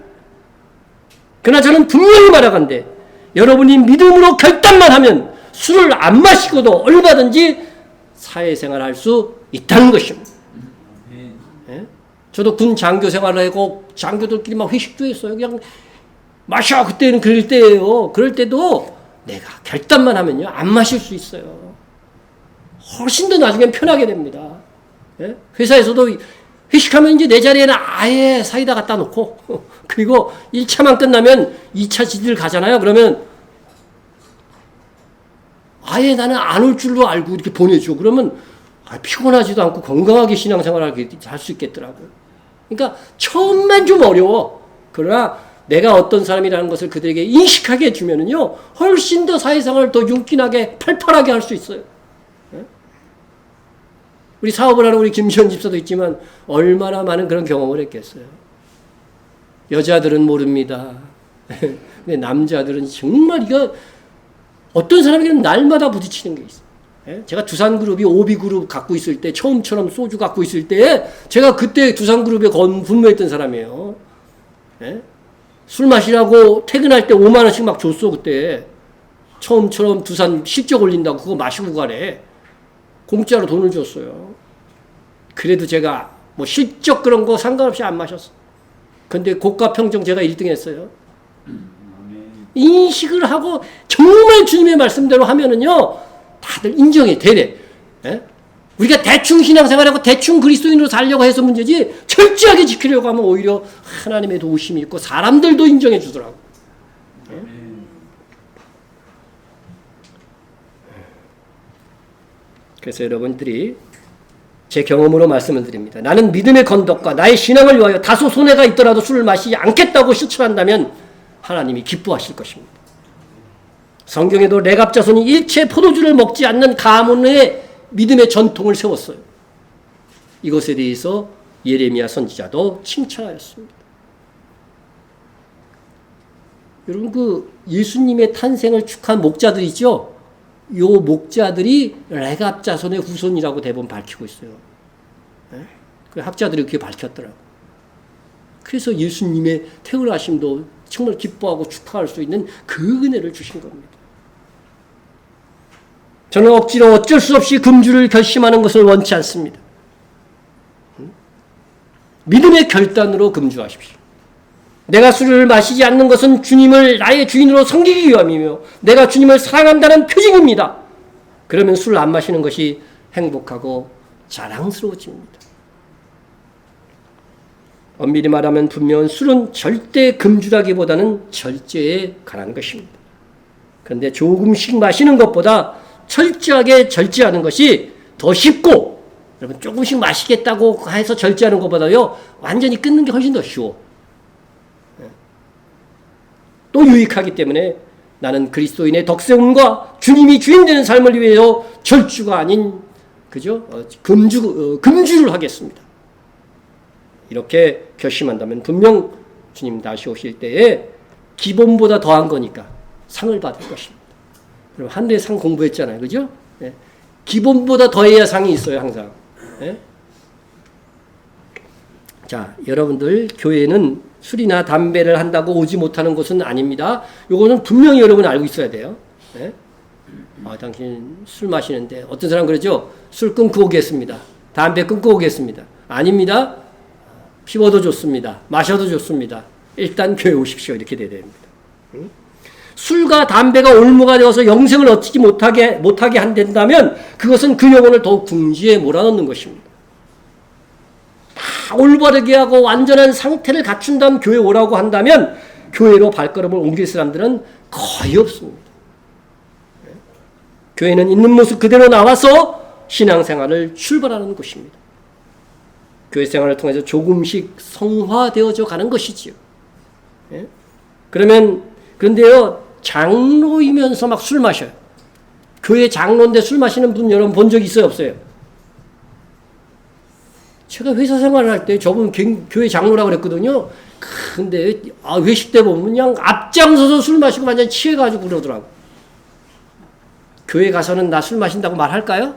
그러나 저는 분명히 말하건대 여러분이 믿음으로 결단만 하면 술을 안 마시고도 얼마든지 사회생활을 할 수 있다는 것입니다. 예? 저도 군 장교 생활을 하고 장교들끼리 막 회식도 했어요. 그냥 마셔. 그때는 그럴 때예요. 그럴 때도 내가 결단만 하면요 안 마실 수 있어요. 훨씬 더 나중엔 편하게 됩니다. 예? 회사에서도 회식하면 이제 내 자리에는 아예 사이다 갖다 놓고 그리고 1차만 끝나면 2차 지들 가잖아요. 그러면 아예 나는 안 올 줄로 알고 이렇게 보내줘. 그러면 피곤하지도 않고 건강하게 신앙생활을 할 수 있겠더라고요. 그러니까 처음만 좀 어려워. 그러나 내가 어떤 사람이라는 것을 그들에게 인식하게 해주면은요 훨씬 더 사회생활을 더 윤기나게 팔팔하게 할 수 있어요. 우리 사업을 하는 우리 김시현 집사도 있지만 얼마나 많은 그런 경험을 했겠어요. 여자들은 모릅니다. 근데 남자들은 정말 이거 어떤 사람에게는 날마다 부딪히는 게 있어요. 제가 두산그룹이 오비그룹 갖고 있을 때 처음처럼 소주 갖고 있을 때 제가 그때 두산그룹에 근무했던 사람이에요. 술 마시라고 퇴근할 때 5만 원씩 막 줬어. 그때 처음처럼 두산 실적 올린다고 그거 마시고 가래. 공짜로 돈을 줬어요. 그래도 제가 뭐 실적 그런 거 상관없이 안 마셨어. 근데 고가 평정 제가 1등 했어요. 인식을 하고 정말 주님의 말씀대로 하면은요 다들 인정해. 되래. 우리가 대충 신앙생활하고 대충 그리스도인으로 살려고 해서 문제지 철저하게 지키려고 하면 오히려 하나님의 도우심이 있고 사람들도 인정해 주더라고. 그래서 여러분들이 제 경험으로 말씀을 드립니다. 나는 믿음의 건덕과 나의 신앙을 위하여 다소 손해가 있더라도 술을 마시지 않겠다고 실천한다면 하나님이 기뻐하실 것입니다. 성경에도 레갑 자손이 일체 포도주를 먹지 않는 가문의 믿음의 전통을 세웠어요. 이것에 대해서 예레미야 선지자도 칭찬하였습니다. 여러분 그 예수님의 탄생을 축하한 목자들이죠. 요 목자들이 레갑 자손의 후손이라고 대부분 밝히고 있어요. 그 학자들이 그렇게 밝혔더라고요. 그래서 예수님의 태어나심도 정말 기뻐하고 축하할 수 있는 그 은혜를 주신 겁니다. 저는 억지로 어쩔 수 없이 금주를 결심하는 것을 원치 않습니다. 믿음의 결단으로 금주하십시오. 내가 술을 마시지 않는 것은 주님을 나의 주인으로 섬기기 위함이며 내가 주님을 사랑한다는 표징입니다. 그러면 술을 안 마시는 것이 행복하고 자랑스러워집니다. 엄밀히 말하면 분명한 술은 절대 금주라기보다는 절제에 관한 것입니다. 그런데 조금씩 마시는 것보다 철저하게 절제하는 것이 더 쉽고 여러분 조금씩 마시겠다고 해서 절제하는 것보다요 완전히 끊는 게 훨씬 더 쉬워. 또 유익하기 때문에 나는 그리스도인의 덕세움과 주님이 주인 되는 삶을 위해서 절주가 아닌 그죠? 금주를 하겠습니다. 이렇게 결심한다면 분명 주님 다시 오실 때에 기본보다 더한 거니까 상을 받을 것입니다. 그럼 한 대 상 공부했잖아요. 그죠? 예. 기본보다 더해야 상이 있어요. 항상. 예? 자, 여러분들 교회는 술이나 담배를 한다고 오지 못하는 것은 아닙니다. 요거는 분명히 여러분 알고 있어야 돼요. 예? 당신 술 마시는데 어떤 사람 그러죠? 술 끊고 오겠습니다. 담배 끊고 오겠습니다. 아닙니다. 피워도 좋습니다. 마셔도 좋습니다. 일단 교회 오십시오. 이렇게 돼야 됩니다. 술과 담배가 올무가 되어서 영생을 얻지 못하게 한다면 그것은 그 영혼을 더욱 궁지에 몰아넣는 것입니다. 다 올바르게 하고 완전한 상태를 갖춘 다음 교회 오라고 한다면 교회로 발걸음을 옮길 사람들은 거의 없습니다. 교회는 있는 모습 그대로 나와서 신앙생활을 출발하는 곳입니다. 교회 생활을 통해서 조금씩 성화되어져 가는 것이지요. 그런데요, 장로이면서 막 술 마셔요. 교회 장로인데 술 마시는 분 여러분 본 적 있어요, 없어요? 제가 회사 생활을 할 때 저분 교회 장로라고 그랬거든요. 근데 회식 때 보면 그냥 앞장서서 술 마시고 완전히 취해가지고 그러더라고. 교회 가서는 나 술 마신다고 말할까요?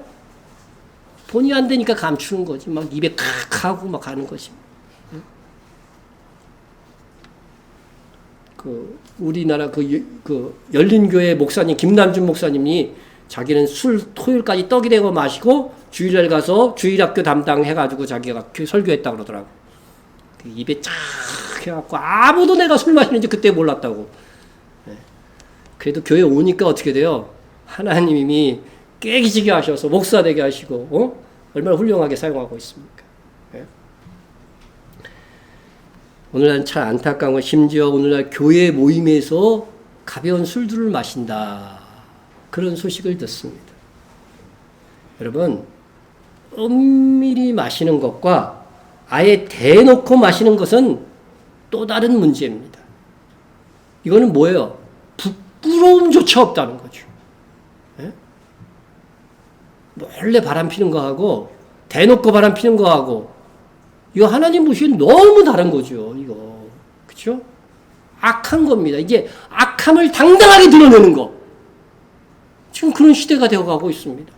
돈이 안 되니까 감추는 거지. 막 입에 칵 하고 막 가는 거지. 우리나라 열린교회 목사님, 김남준 목사님이 자기는 술 토요일까지 떡이 되고 마시고 주일날 가서 주일학교 담당해가지고 자기가 설교했다고 그러더라고. 입에 쫙 해갖고 아무도 내가 술 마시는지 그때 몰랐다고. 그래도 교회 오니까 어떻게 돼요? 하나님이 깨기지게 하셔서 목사 되게 하시고, 얼마나 훌륭하게 사용하고 있습니까? 오늘날 참 안타까운 건 심지어 오늘날 교회 모임에서 가벼운 술들을 마신다. 그런 소식을 듣습니다. 여러분, 은밀히 마시는 것과 아예 대놓고 마시는 것은 또 다른 문제입니다. 이거는 뭐예요? 부끄러움조차 없다는 거죠. 예? 몰래 바람 피는 거하고 대놓고 바람 피는 거하고 이거 하나님 보시기엔 너무 다른 거죠. 이거 그렇죠? 악한 겁니다. 이게 악함을 당당하게 드러내는 거. 지금 그런 시대가 되어가고 있습니다.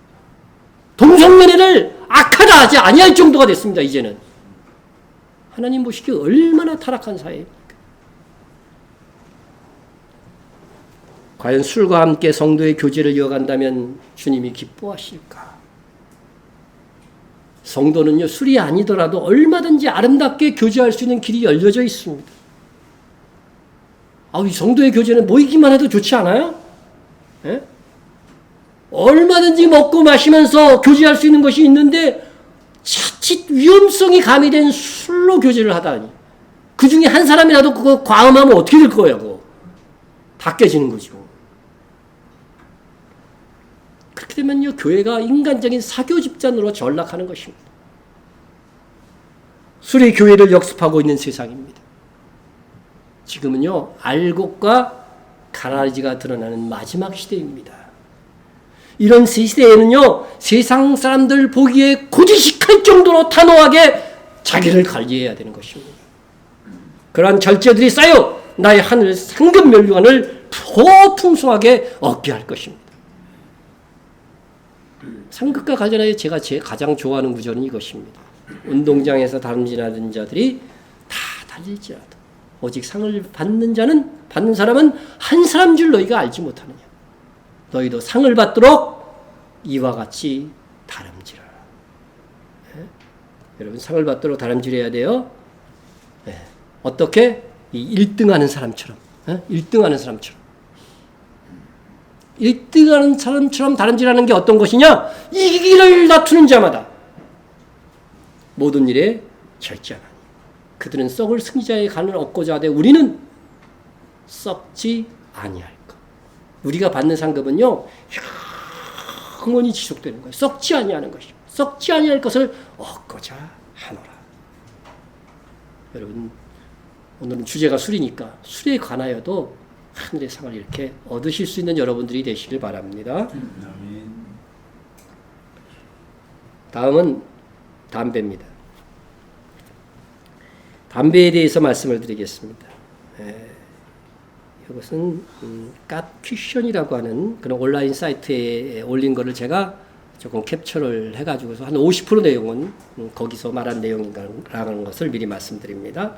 동성연애를 악하다 하지 아니할 정도가 됐습니다. 이제는 하나님 보시기에 얼마나 타락한 사회입니까? 과연 술과 함께 성도의 교제를 이어간다면 주님이 기뻐하실까? 성도는요, 술이 아니더라도 얼마든지 아름답게 교제할 수 있는 길이 열려져 있습니다. 이 성도의 교제는 모이기만 해도 좋지 않아요? 예? 얼마든지 먹고 마시면서 교제할 수 있는 것이 있는데 자칫 위험성이 가미된 술로 교제를 하다니. 그 중에 한 사람이라도 그거 과음하면 어떻게 될 거예요? 그거. 다 깨지는 거죠. 그렇게 되면요, 교회가 인간적인 사교 집단으로 전락하는 것입니다. 술이 교회를 역습하고 있는 세상입니다. 지금은요, 알곡과 가라지가 드러나는 마지막 시대입니다. 이런 시대에는요, 세상 사람들 보기에 고지식할 정도로 단호하게 자기를 관리해야 되는 것입니다. 그러한 절제들이 쌓여 나의 하늘 상급 멸류관을 더 풍성하게 얻게 할 것입니다. 상급과 관련하여 제가 가장 좋아하는 구절은 이것입니다. 운동장에서 다름질하는 자들이 다 달릴지라도 오직 상을 받는 사람은 한 사람 줄 너희가 알지 못하느냐. 너희도 상을 받도록 이와 같이 다름질하라. 네? 여러분, 상을 받도록 다름질해야 돼요. 네. 어떻게? 1등하는 사람처럼. 네? 1등하는 사람처럼. 1등하는 사람처럼 다름질하는 게 어떤 것이냐? 이기기를 다투는 자마다 모든 일에 절제하나니 그들은 썩을 승리자의 간을 얻고자 하되 우리는 썩지 아니할 것. 우리가 받는 상급은요, 영원히 지속되는 거예요. 썩지 아니하는 것이요. 썩지 아니할 것을 얻고자 하노라. 여러분, 오늘은 주제가 술이니까 술에 관하여도 하늘의 상을 이렇게 얻으실 수 있는 여러분들이 되시길 바랍니다. 다음은 담배입니다. 담배에 대해서 말씀을 드리겠습니다. 이것은 갓퀴션이라고 하는 그런 온라인 사이트에 올린 거를 제가 조금 캡처를 해가지고서 한 50% 내용은 거기서 말한 내용이라는 것을 미리 말씀드립니다.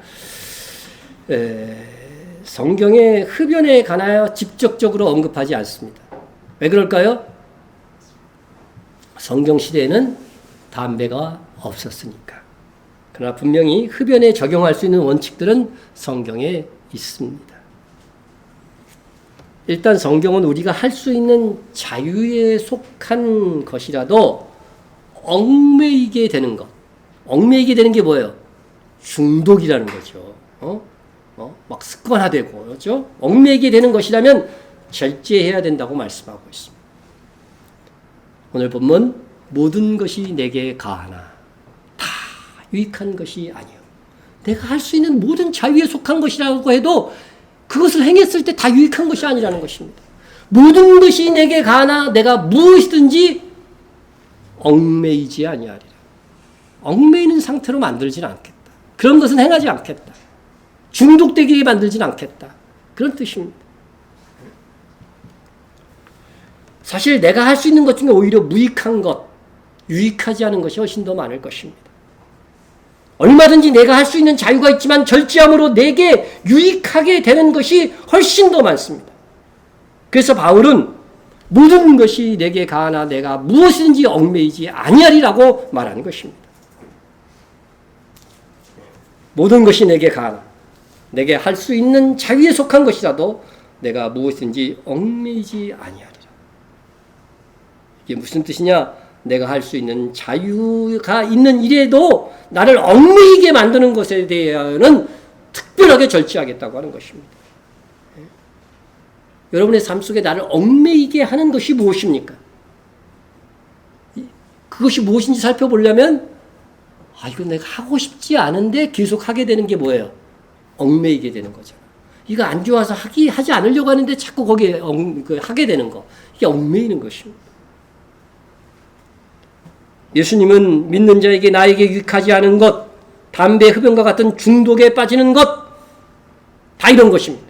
성경의 흡연에 관하여 직접적으로 언급하지 않습니다. 왜 그럴까요? 성경 시대에는 담배가 없었으니까. 그러나 분명히 흡연에 적용할 수 있는 원칙들은 성경에 있습니다. 일단 성경은 우리가 할 수 있는 자유에 속한 것이라도 얽매이게 되는 것. 얽매이게 되는 게 뭐예요? 중독이라는 거죠. 막 습관화되고, 그렇죠? 얽매이게 되는 것이라면 절제해야 된다고 말씀하고 있습니다. 오늘 본문, 모든 것이 내게 가하나 다 유익한 것이 아니요. 내가 할 수 있는 모든 자유에 속한 것이라고 해도 그것을 행했을 때 다 유익한 것이 아니라는 것입니다. 모든 것이 내게 가하나 내가 무엇이든지 얽매이지 아니하리라. 얽매이는 상태로 만들지는 않겠다. 그런 것은 행하지 않겠다. 중독되게 만들지는 않겠다. 그런 뜻입니다. 사실 내가 할 수 있는 것 중에 오히려 무익한 것, 유익하지 않은 것이 훨씬 더 많을 것입니다. 얼마든지 내가 할 수 있는 자유가 있지만 절제함으로 내게 유익하게 되는 것이 훨씬 더 많습니다. 그래서 바울은 모든 것이 내게 가하나 내가 무엇이든지 얽매이지 아니하리라고 말하는 것입니다. 모든 것이 내게 가하나 내게 할 수 있는 자유에 속한 것이라도 내가 무엇이든지 얽매이지 아니하리라. 이게 무슨 뜻이냐? 내가 할 수 있는 자유가 있는 일에도 나를 얽매이게 만드는 것에 대해서는 특별하게 절제하겠다고 하는 것입니다. 여러분의 삶 속에 나를 얽매이게 하는 것이 무엇입니까? 그것이 무엇인지 살펴보려면 이거 내가 하고 싶지 않은데 계속 하게 되는 게 뭐예요? 얽매이게 되는 거죠. 이거 안 좋아서 하지 않으려고 하는데 자꾸 거기에 하게 되는 거. 이게 얽매이는 것입니다. 예수님은 믿는 자에게 나에게 유익하지 않은 것, 담배 흡연과 같은 중독에 빠지는 것, 다 이런 것입니다.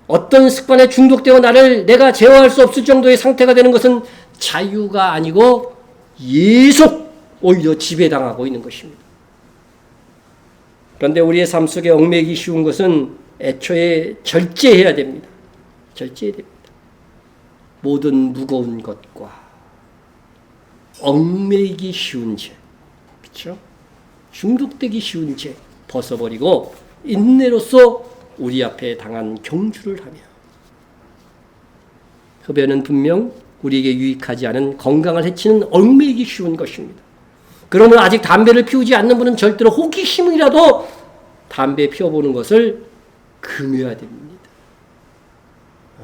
어떤 습관에 중독되어 내가 제어할 수 없을 정도의 상태가 되는 것은 자유가 아니고 계속 오히려 지배당하고 있는 것입니다. 그런데 우리의 삶 속에 얽매이기 쉬운 것은 애초에 절제해야 됩니다. 절제해야 됩니다. 모든 무거운 것과 얽매이기 쉬운 죄, 그렇죠? 중독되기 쉬운 죄 벗어버리고 인내로서 우리 앞에 당한 경주를 하며, 흡연은 분명 우리에게 유익하지 않은 건강을 해치는 얽매이기 쉬운 것입니다. 그러면 아직 담배를 피우지 않는 분은 절대로 호기심이라도 담배 피워보는 것을 금해야 됩니다.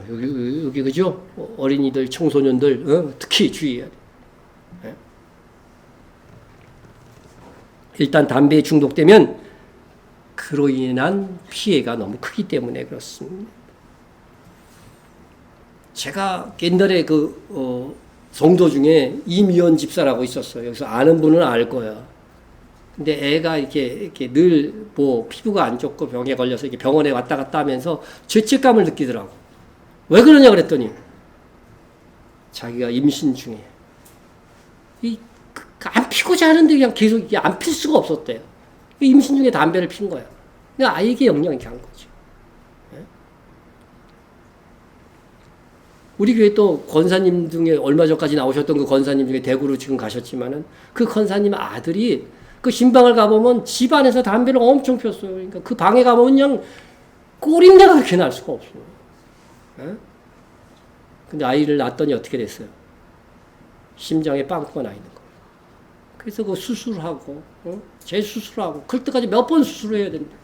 여기 그죠? 어린이들, 청소년들 특히 주의해야 돼요. 일단 담배에 중독되면 그로 인한 피해가 너무 크기 때문에 그렇습니다. 제가 옛날에 성도 중에 이미연 집사라고 있었어요. 여기서 아는 분은 알 거예요. 근데 애가 이렇게 늘 피부가 안 좋고 병에 걸려서 이렇게 병원에 왔다 갔다 하면서 죄책감을 느끼더라고. 왜 그러냐 그랬더니 자기가 임신 중에 안 피고자 하는데 그냥 계속 안 필 수가 없었대요. 임신 중에 담배를 핀 거야. 그러니까 아이에게 영향이 간 거지. 우리 교회 또 권사님 중에 얼마 전까지 나오셨던 그 권사님 중에 대구로 지금 가셨지만은 그 권사님 아들이 그 신방을 가보면 집 안에서 담배를 엄청 폈어요. 그러니까 그 방에 가보면 그냥 꼴인내가 그렇게 날 수가 없어요. 근데 아이를 낳았더니 어떻게 됐어요? 심장에 빵꾸가 나 있는 거예요. 그래서 그 수술하고, 재수술하고, 클 때까지 몇 번 수술해야 된다.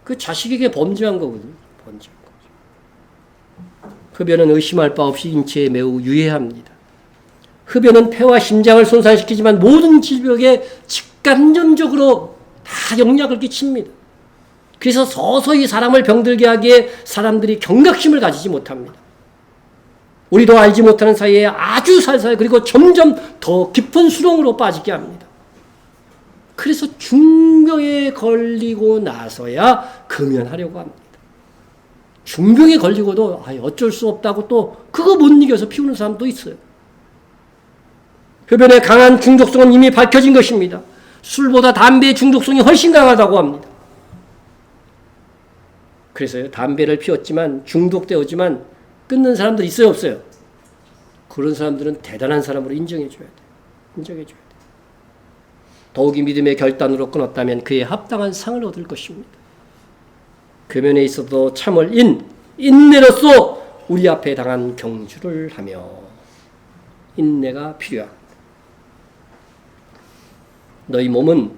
그 자식에게 범죄한 거거든요. 범죄한 거죠. 흡연은 의심할 바 없이 인체에 매우 유해합니다. 흡연은 폐와 심장을 손상시키지만 모든 질병에 직간접적으로 다 영향을 끼칩니다. 그래서 서서히 사람을 병들게 하기에 사람들이 경각심을 가지지 못합니다. 우리도 알지 못하는 사이에 아주 살살 그리고 점점 더 깊은 수렁으로 빠지게 합니다. 그래서 중병에 걸리고 나서야 금연하려고 합니다. 중병에 걸리고도 어쩔 수 없다고 또 그거 못 이겨서 피우는 사람도 있어요. 흡연의 강한 중독성은 이미 밝혀진 것입니다. 술보다 담배의 중독성이 훨씬 강하다고 합니다. 그래서 담배를 피웠지만 중독되었지만 끊는 사람들 있어요, 없어요? 그런 사람들은 대단한 사람으로 인정해줘야 돼. 인정해줘야 돼. 더욱이 믿음의 결단으로 끊었다면 그에 합당한 상을 얻을 것입니다. 금연에 있어도 참을 인내로서 우리 앞에 당한 경주를 하며 인내가 필요합니다. 너희 몸은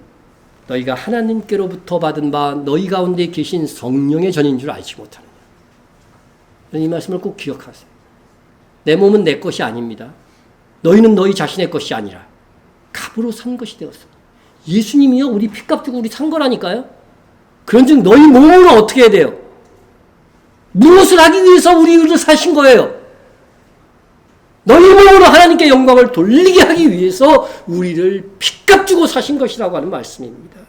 너희가 하나님께로부터 받은 바 너희 가운데 계신 성령의 전인 줄 알지 못하느냐. 이 말씀을 꼭 기억하세요. 내 몸은 내 것이 아닙니다. 너희는 너희 자신의 것이 아니라 값으로 산 것이 되었어. 예수님이요 우리 피값 주고 우리 산 거라니까요. 그런즉 너희 몸으로 어떻게 해야 돼요? 무엇을 하기 위해서 우리를 사신 거예요? 너희 몸으로 하나님께 영광을 돌리게 하기 위해서 우리를 피값 주고 사신 것이라고 하는 말씀입니다.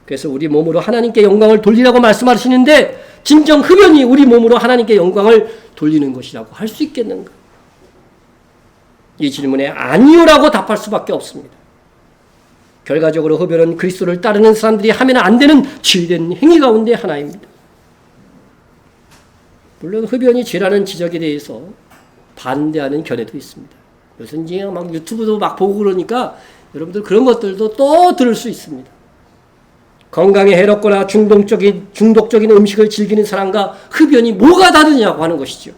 그래서 우리 몸으로 하나님께 영광을 돌리라고 말씀하시는데 진정 흡연이 우리 몸으로 하나님께 영광을 돌리는 것이라고 할 수 있겠는가? 이 질문에 아니요라고 답할 수밖에 없습니다. 결과적으로 흡연은 그리스도를 따르는 사람들이 하면 안 되는 죄된 행위 가운데 하나입니다. 물론 흡연이 죄라는 지적에 대해서 반대하는 견해도 있습니다. 요즘 이제 막 유튜브도 막 보고 그러니까 여러분들 그런 것들도 또 들을 수 있습니다. 건강에 해롭거나 중독적인 음식을 즐기는 사람과 흡연이 뭐가 다르냐고 하는 것이죠.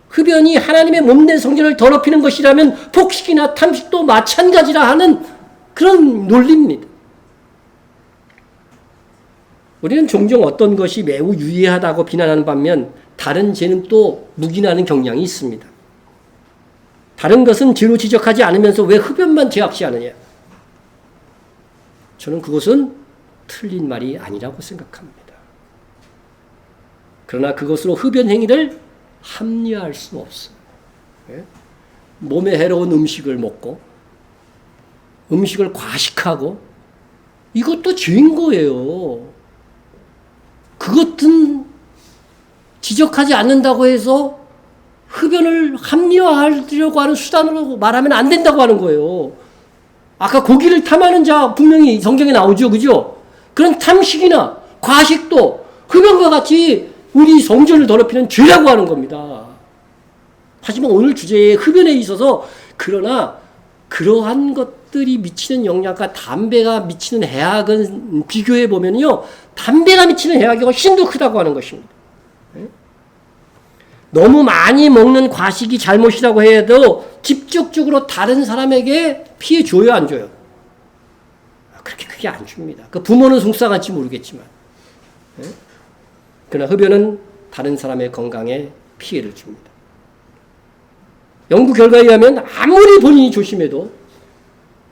흡연이 하나님의 몸된 성전을 더럽히는 것이라면 폭식이나 탐식도 마찬가지라 하는 그런 논리입니다. 우리는 종종 어떤 것이 매우 유해하다고 비난하는 반면 다른 죄는 또 묵인하는 경향이 있습니다. 다른 것은 죄로 지적하지 않으면서 왜 흡연만 죄악시하느냐? 저는 그것은 틀린 말이 아니라고 생각합니다. 그러나 그것으로 흡연 행위를 합리화할 수는 없어요. 몸에 해로운 음식을 먹고 음식을 과식하고 이것도 죄인 거예요. 그것은 지적하지 않는다고 해서 흡연을 합리화하려고 하는 수단으로 말하면 안 된다고 하는 거예요. 아까 고기를 탐하는 자 분명히 성경에 나오죠. 그죠? 그런 탐식이나 과식도 흡연과 같이 우리 성전을 더럽히는 죄라고 하는 겁니다. 하지만 오늘 주제의 흡연에 있어서 그러나 그러한 것들이 미치는 영향과 담배가 미치는 해악은 비교해 보면요, 담배가 미치는 해악이 훨씬 더 크다고 하는 것입니다. 너무 많이 먹는 과식이 잘못이라고 해도 직접적으로 다른 사람에게 피해 줘요, 안 줘요? 그렇게 크게 안 줍니다. 그 부모는 속상할지 모르겠지만, 그러나 흡연은 다른 사람의 건강에 피해를 줍니다. 연구 결과에 의하면 아무리 본인이 조심해도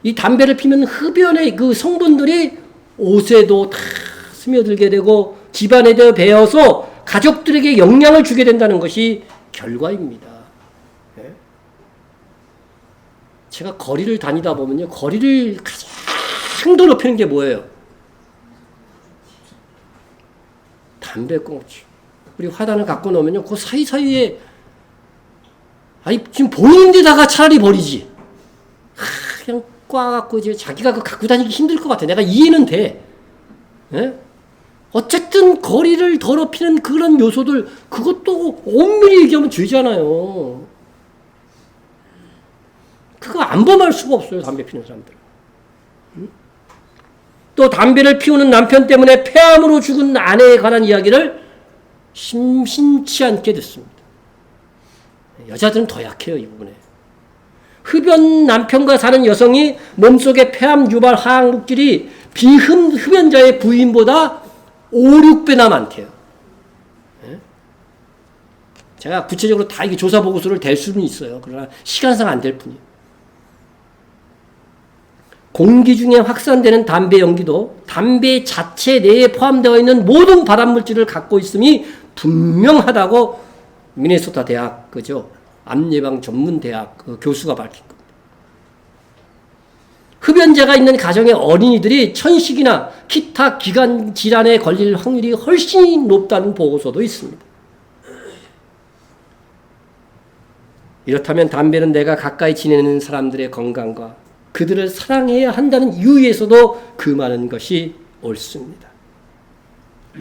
이 담배를 피면 흡연의 그 성분들이 옷에도 다 스며들게 되고 집안에도 배어서 가족들에게 영향을 주게 된다는 것이 결과입니다. 제가 거리를 다니다 보면요, 거리를 가장 더럽히는 게 뭐예요? 담배꽁초. 우리 화단을 갖고 놓으면요, 그 사이사이에 아니 지금 보이는 데다가 차라리 버리지. 그냥 꽈갖고 이제 자기가 그 갖고 다니기 힘들 것 같아. 내가 이해는 돼. 예? 어쨌든 거리를 더럽히는 그런 요소들, 그것도 엄밀히 얘기하면 죄잖아요. 그거 안 범할 수가 없어요, 담배 피는 사람들. 또 담배를 피우는 남편 때문에 폐암으로 죽은 아내에 관한 이야기를 심심치 않게 듣습니다. 여자들은 더 약해요, 이 부분에. 흡연 남편과 사는 여성이 몸속의 폐암 유발 화학 물질이 비흡연자의 부인보다 5, 6배나 많대요. 제가 구체적으로 다 이게 조사 보고서를 댈 수는 있어요. 그러나 시간상 안 될 뿐이에요. 공기 중에 확산되는 담배 연기도 담배 자체 내에 포함되어 있는 모든 발암물질을 갖고 있음이 분명하다고 미네소타 대학 그죠? 암예방 전문 대학 그 교수가 밝힌 겁니다. 흡연자가 있는 가정의 어린이들이 천식이나 기타 기관 질환에 걸릴 확률이 훨씬 높다는 보고서도 있습니다. 이렇다면 담배는 내가 가까이 지내는 사람들의 건강과 그들을 사랑해야 한다는 이유에서도 금하는 것이 옳습니다.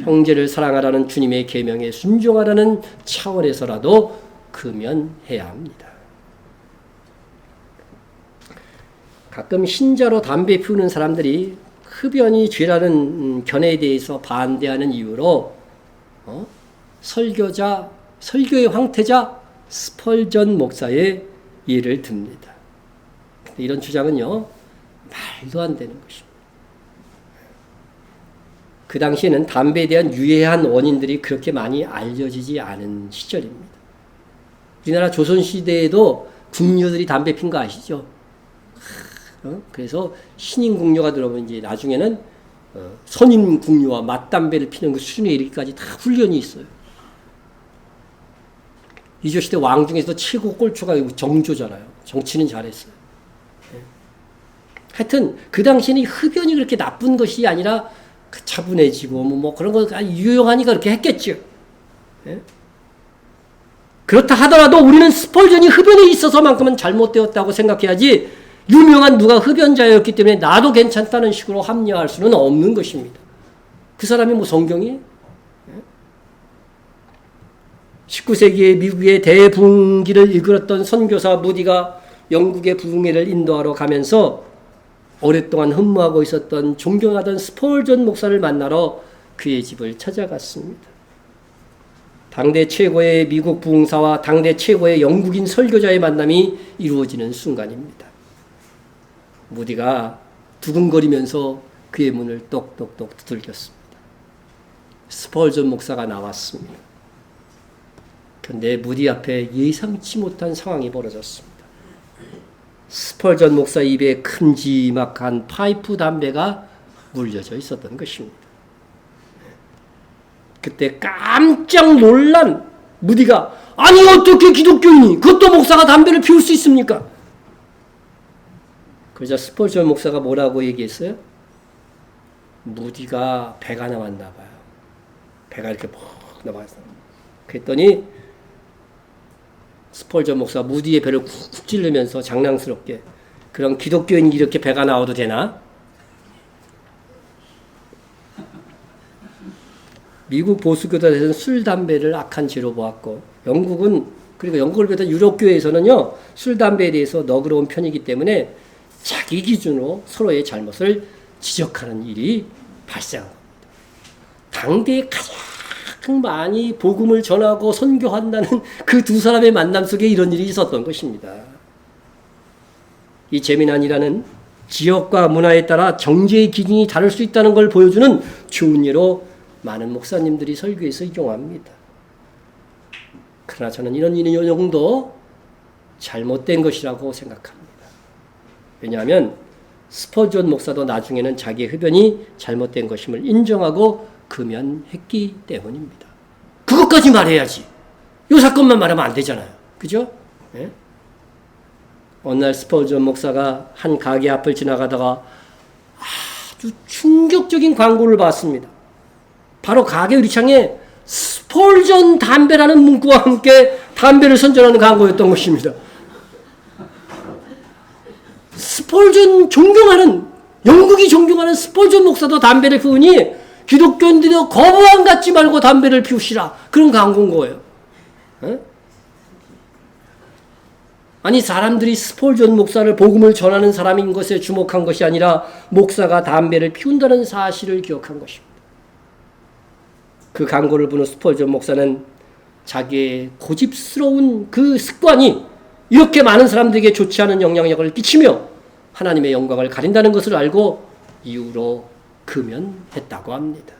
형제를 사랑하라는 주님의 계명에 순종하라는 차원에서라도 금연해야 합니다. 가끔 신자로 담배 피우는 사람들이 흡연이 죄라는 견해에 대해서 반대하는 이유로 설교의 황태자 스펄전 목사의 예를 듭니다. 이런 주장은요, 말도 안 되는 것입니다. 그 당시에는 담배에 대한 유해한 원인들이 그렇게 많이 알려지지 않은 시절입니다. 우리나라 조선시대에도 궁녀들이 담배 핀 거 아시죠? 그래서 신임 궁녀가 들어오면 이제 나중에는 선임 궁녀와 맞담배를 피는 그 수준에 이르기까지 다 훈련이 있어요. 이조시대 왕 중에서 최고 꼴초가 정조잖아요. 정치는 잘했어요. 하여튼 그 당시에는 흡연이 그렇게 나쁜 것이 아니라 차분해지고 뭐 그런 거 유용하니까 그렇게 했겠죠. 예? 그렇다 하더라도 우리는 스펄전이 흡연에 있어서만큼은 잘못되었다고 생각해야지 유명한 누가 흡연자였기 때문에 나도 괜찮다는 식으로 합리화할 수는 없는 것입니다. 그 사람이 뭐 성경이에요? 19세기에 미국의 대부흥기를 이끌었던 선교사 무디가 영국의 부흥회를 인도하러 가면서 오랫동안 흠모하고 있었던 존경하던 스펄전 목사를 만나러 그의 집을 찾아갔습니다. 당대 최고의 미국 부흥사와 당대 최고의 영국인 설교자의 만남이 이루어지는 순간입니다. 무디가 두근거리면서 그의 문을 똑똑똑 두들겼습니다. 스펄전 목사가 나왔습니다. 그런데 무디 앞에 예상치 못한 상황이 벌어졌습니다. 스펄전 목사 입에 큼지막한 파이프 담배가 물려져 있었던 것입니다. 그때 깜짝 놀란 무디가 아니 어떻게 기독교인이 그것도 목사가 담배를 피울 수 있습니까? 그러자 스펄전 목사가 뭐라고 얘기했어요? 무디가 배가 나왔나 봐요. 배가 이렇게 푹 나왔어요. 그랬더니 스펄전 목사 무디의 배를 쿡쿡 찌르면서 장난스럽게 그럼 기독교인이 이렇게 배가 나와도 되나? 미국 보수교단에서는 술, 담배를 악한 죄로 보았고 영국은 그리고 영국을 비롯한 유럽교회에서는요 술, 담배에 대해서 너그러운 편이기 때문에 자기 기준으로 서로의 잘못을 지적하는 일이 발생한 겁니다. 당대에 가장 많이 복음을 전하고 선교한다는 그 두 사람의 만남 속에 이런 일이 있었던 것입니다. 이 재미난 일화는 지역과 문화에 따라 정죄의 기준이 다를 수 있다는 걸 보여주는 좋은 예로 많은 목사님들이 설교에서 이용합니다. 그러나 저는 이런 인용도 잘못된 것이라고 생각합니다. 왜냐하면 스펄전 목사도 나중에는 자기의 흡연이 잘못된 것임을 인정하고 금연했기 때문입니다. 그것까지 말해야지. 이 사건만 말하면 안 되잖아요. 그죠? 네? 어느 날 스펄전 목사가 한 가게 앞을 지나가다가 아주 충격적인 광고를 봤습니다. 바로 가게 유리창에 스펄전 담배라는 문구와 함께 담배를 선전하는 광고였던 것입니다. 스펄전 존경하는 영국이 존경하는 스펄전 목사도 담배를 피우니 기독교인들도 거부감 갖지 말고 담배를 피우시라 그런 광고인 거예요. 에? 아니 사람들이 스펄전 목사를 복음을 전하는 사람인 것에 주목한 것이 아니라 목사가 담배를 피운다는 사실을 기억한 것입니다. 그 광고를 보는 스펄전 목사는 자기의 고집스러운 그 습관이 이렇게 많은 사람들에게 좋지 않은 영향력을 끼치며 하나님의 영광을 가린다는 것을 알고 이후로 금연했다고 합니다.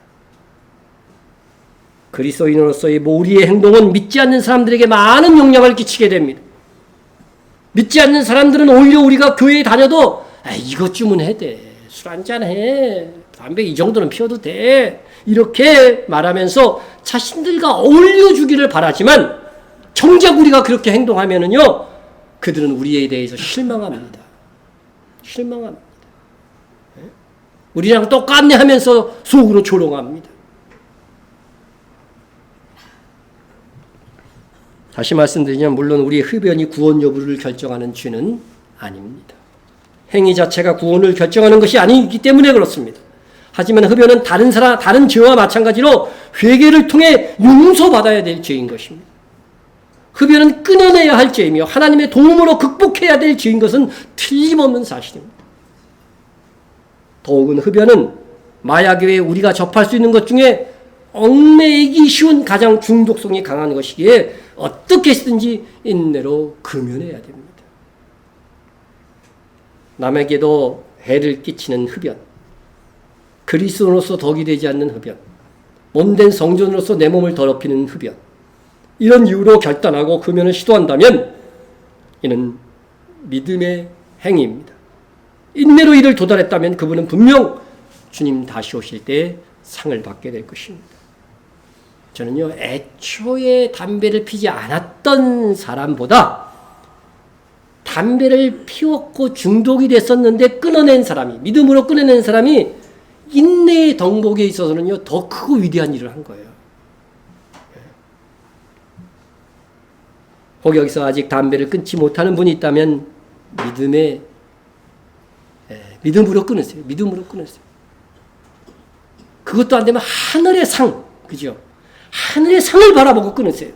그리스도인으로서의 우리의 행동은 믿지 않는 사람들에게 많은 영향을 끼치게 됩니다. 믿지 않는 사람들은 오히려 우리가 교회에 다녀도 이것 주문해야 돼. 술 한잔해. 담배 이 정도는 피워도 돼. 이렇게 말하면서 자신들과 어울려주기를 바라지만 정작 우리가 그렇게 행동하면은요 그들은 우리에 대해서 실망합니다. 실망합니다. 우리랑 똑같네 하면서 속으로 조롱합니다. 다시 말씀드리면 물론 우리의 흡연이 구원 여부를 결정하는 죄는 아닙니다. 행위 자체가 구원을 결정하는 것이 아니기 때문에 그렇습니다. 하지만 흡연은 다른 죄와 마찬가지로 회개를 통해 용서받아야 될 죄인 것입니다. 흡연은 끊어내야 할 죄이며 하나님의 도움으로 극복해야 될 죄인 것은 틀림없는 사실입니다. 더욱은 흡연은 마약 외에 우리가 접할 수 있는 것 중에 얽매이기 쉬운 가장 중독성이 강한 것이기에 어떻게 해서든지 인내로 금연해야 됩니다. 남에게도 해를 끼치는 흡연, 그리스도로서 덕이 되지 않는 흡연, 몸된 성전으로서 내 몸을 더럽히는 흡연, 이런 이유로 결단하고 금연을 시도한다면 이는 믿음의 행위입니다. 인내로 이를 도달했다면 그분은 분명 주님 다시 오실 때 상을 받게 될 것입니다. 저는요 애초에 담배를 피지 않았던 사람보다 담배를 피웠고 중독이 됐었는데 끊어낸 사람이 믿음으로 끊어낸 사람이 인내의 덕목에 있어서는요, 더 크고 위대한 일을 한 거예요. 혹 여기서 아직 담배를 끊지 못하는 분이 있다면 믿음으로 끊으세요. 믿음으로 끊으세요. 그것도 안 되면 하늘의 상, 그죠? 하늘의 상을 바라보고 끊으세요.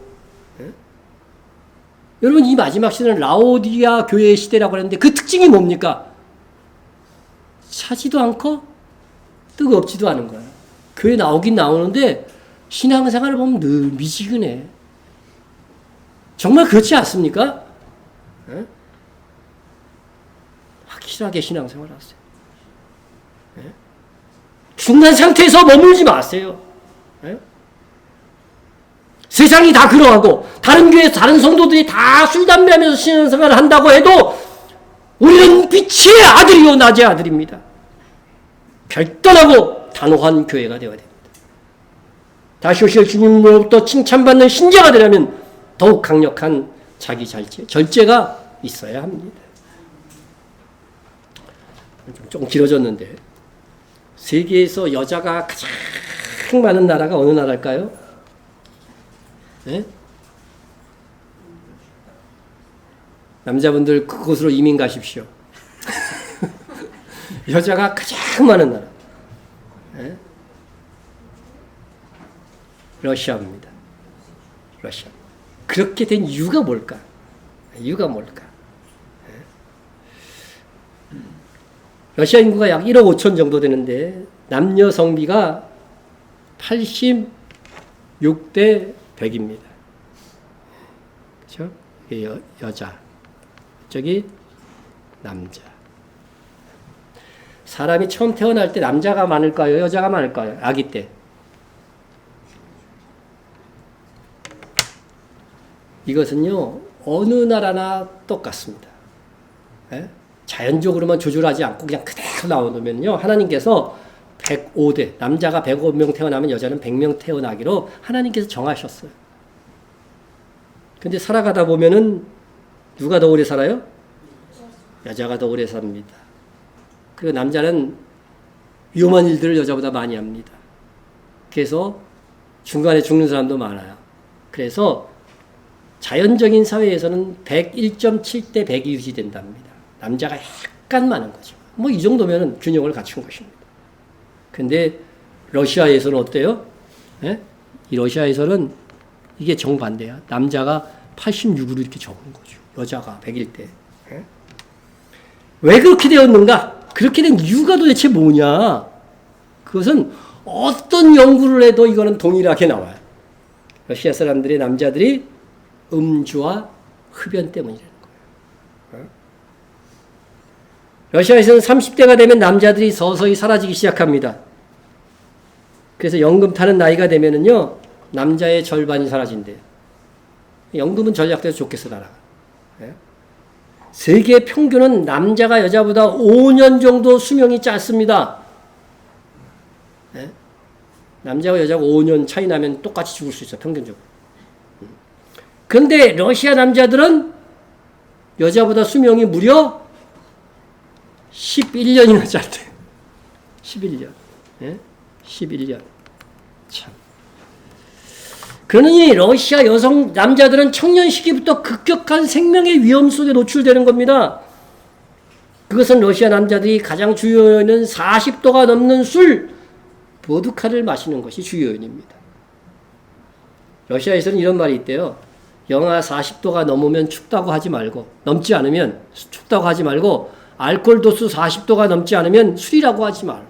여러분, 이 마지막 시대는 라오디아 교회의 시대라고 하는데 그 특징이 뭡니까? 차지도 않고 뜨겁지도 않은 거야. 교회 나오긴 나오는데 신앙생활을 보면 늘 미지근해. 정말 그렇지 않습니까? 에? 확실하게 신앙생활 하세요. 에? 중간 상태에서 머물지 마세요. 에? 세상이 다 그러하고 다른 교회 다른 성도들이 다 술 담배 하면서 신앙생활을 한다고 해도 우리는 빛의 아들이요 낮의 아들입니다. 별도하고 단호한 교회가 되어야 됩니다. 다시 오실 주님으로부터 칭찬받는 신자가 되려면 더욱 강력한 자기 절제가 있어야 합니다. 좀 길어졌는데, 세계에서 여자가 가장 많은 나라가 어느 나라일까요? 네? 남자분들 그곳으로 이민 가십시오. 여자가 가장 많은 나라. 네? 러시아입니다. 러시아. 그렇게 된 이유가 뭘까? 이유가 뭘까? 러시아 인구가 약 1억 5천 정도 되는데 남녀 성비가 86대 100입니다. 그렇죠? 여자. 저기 남자. 사람이 처음 태어날 때 남자가 많을까요? 여자가 많을까요? 아기 때. 이것은요, 어느 나라나 똑같습니다. 예? 자연적으로만 조절하지 않고 그냥 그대로 나오면요, 하나님께서 105대, 남자가 105명 태어나면 여자는 100명 태어나기로 하나님께서 정하셨어요. 근데 살아가다 보면은 누가 더 오래 살아요? 여자가 더 오래 삽니다. 그리고 남자는 위험한 일들을 여자보다 많이 합니다. 그래서 중간에 죽는 사람도 많아요. 그래서 자연적인 사회에서는 101.7대 100이 유지된답니다. 남자가 약간 많은 거죠. 뭐 이 정도면 균형을 갖춘 것입니다. 근데 러시아에서는 어때요? 예? 이 러시아에서는 이게 정반대야. 남자가 86으로 이렇게 적은 거죠. 여자가 100일 때. 예? 왜 그렇게 되었는가? 그렇게 된 이유가 도대체 뭐냐? 그것은 어떤 연구를 해도 이거는 동일하게 나와요. 러시아 사람들의 남자들이 음주와 흡연 때문이라는 거예요. 러시아에서는 30대가 되면 남자들이 서서히 사라지기 시작합니다. 그래서 연금 타는 나이가 되면은요, 남자의 절반이 사라진대요. 연금은 전략돼서 좋겠어, 나라가. 세계 평균은 남자가 여자보다 5년 정도 수명이 짧습니다. 남자와 여자가 5년 차이 나면 똑같이 죽을 수 있어요, 평균적으로. 그런데 러시아 남자들은 여자보다 수명이 무려 11년이나 짧대요. 11년. 11년. 참. 그러니 러시아 여성 남자들은 청년 시기부터 급격한 생명의 위험 속에 노출되는 겁니다. 그것은 러시아 남자들이 가장 주요 요인은 40도가 넘는 술, 보드카를 마시는 것이 주요 요인입니다. 러시아에서는 이런 말이 있대요. 영하 40도가 넘으면 춥다고 하지 말고, 넘지 않으면 춥다고 하지 말고, 알코올 도수 40도가 넘지 않으면 술이라고 하지 말라.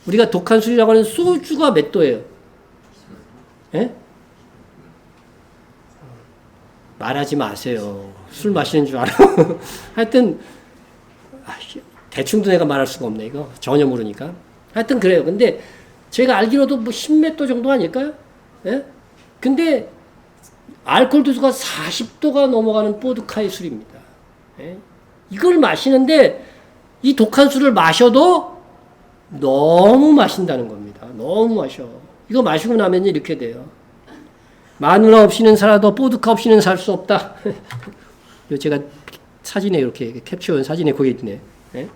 우리가 독한 술이라고 하는 소주가 몇 도예요? 예? 말하지 마세요. 술 마시는 줄 알아. 하여튼, 대충도 내가 말할 수가 없네, 이거. 전혀 모르니까. 하여튼 그래요. 근데 제가 알기로도 뭐 10몇 도 정도 아닐까요? 예? 근데 알코올 도수가 40도가 넘어가는 보드카의 술입니다. 예? 이걸 마시는데 이 독한 술을 마셔도 너무 마신다는 겁니다. 너무 마셔. 이거 마시고 나면 이렇게 돼요. 마누라 없이는 살아도 보드카 없이는 살 수 없다. 제가 사진에 이렇게 캡처한 사진에 거기 있네. 예?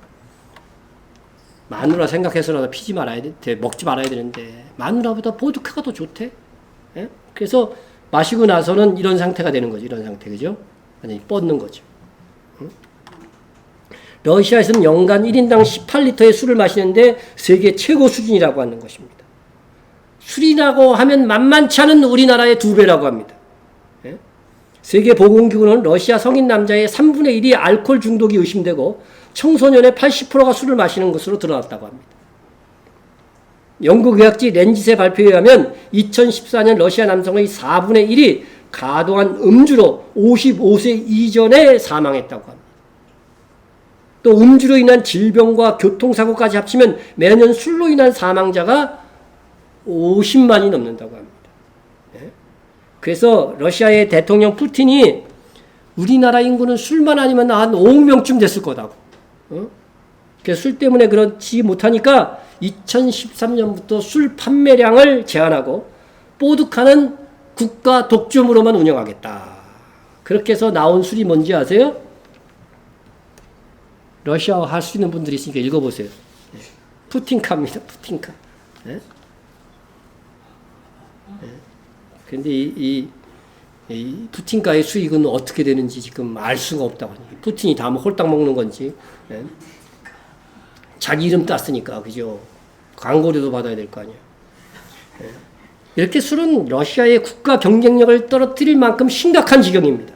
마누라 생각해서라도 피지 말아야 돼. 먹지 말아야 되는데 마누라보다 보드카가 더 좋대. 예? 그래서 마시고 나서는 이런 상태가 되는 거죠. 이런 상태, 그죠? 완전히 뻗는 거죠. 응? 러시아에서는 연간 1인당 18리터의 술을 마시는데 세계 최고 수준이라고 하는 것입니다. 술이라고 하면 만만치 않은 우리나라의 2배라고 합니다. 예? 세계보건기구는 러시아 성인 남자의 3분의 1이 알코올 중독이 의심되고 청소년의 80%가 술을 마시는 것으로 드러났다고 합니다. 영국의학지 렌짓의 발표에 의하면 2014년 러시아 남성의 4분의 1이 과도한 음주로 55세 이전에 사망했다고 합니다. 또 음주로 인한 질병과 교통사고까지 합치면 매년 술로 인한 사망자가 50만이 넘는다고 합니다. 그래서 러시아의 대통령 푸틴이 우리나라 인구는 술만 아니면 한 5억 명쯤 됐을 거다고. 그래서 술 때문에 그렇지 못하니까 2013년부터 술 판매량을 제한하고 보드카는 국가 독점으로만 운영하겠다. 그렇게 해서 나온 술이 뭔지 아세요? 러시아어 할 수 있는 분들이 있으니까 읽어보세요. 푸틴카입니다. 푸틴카. 그런데 이 푸틴카의 수익은 어떻게 되는지 지금 알 수가 없다고 하니. 푸틴이 다 홀딱 먹는 건지. 자기 이름 땄으니까, 그죠? 광고료도 받아야 될 거 아니에요. 이렇게 술은 러시아의 국가 경쟁력을 떨어뜨릴 만큼 심각한 지경입니다.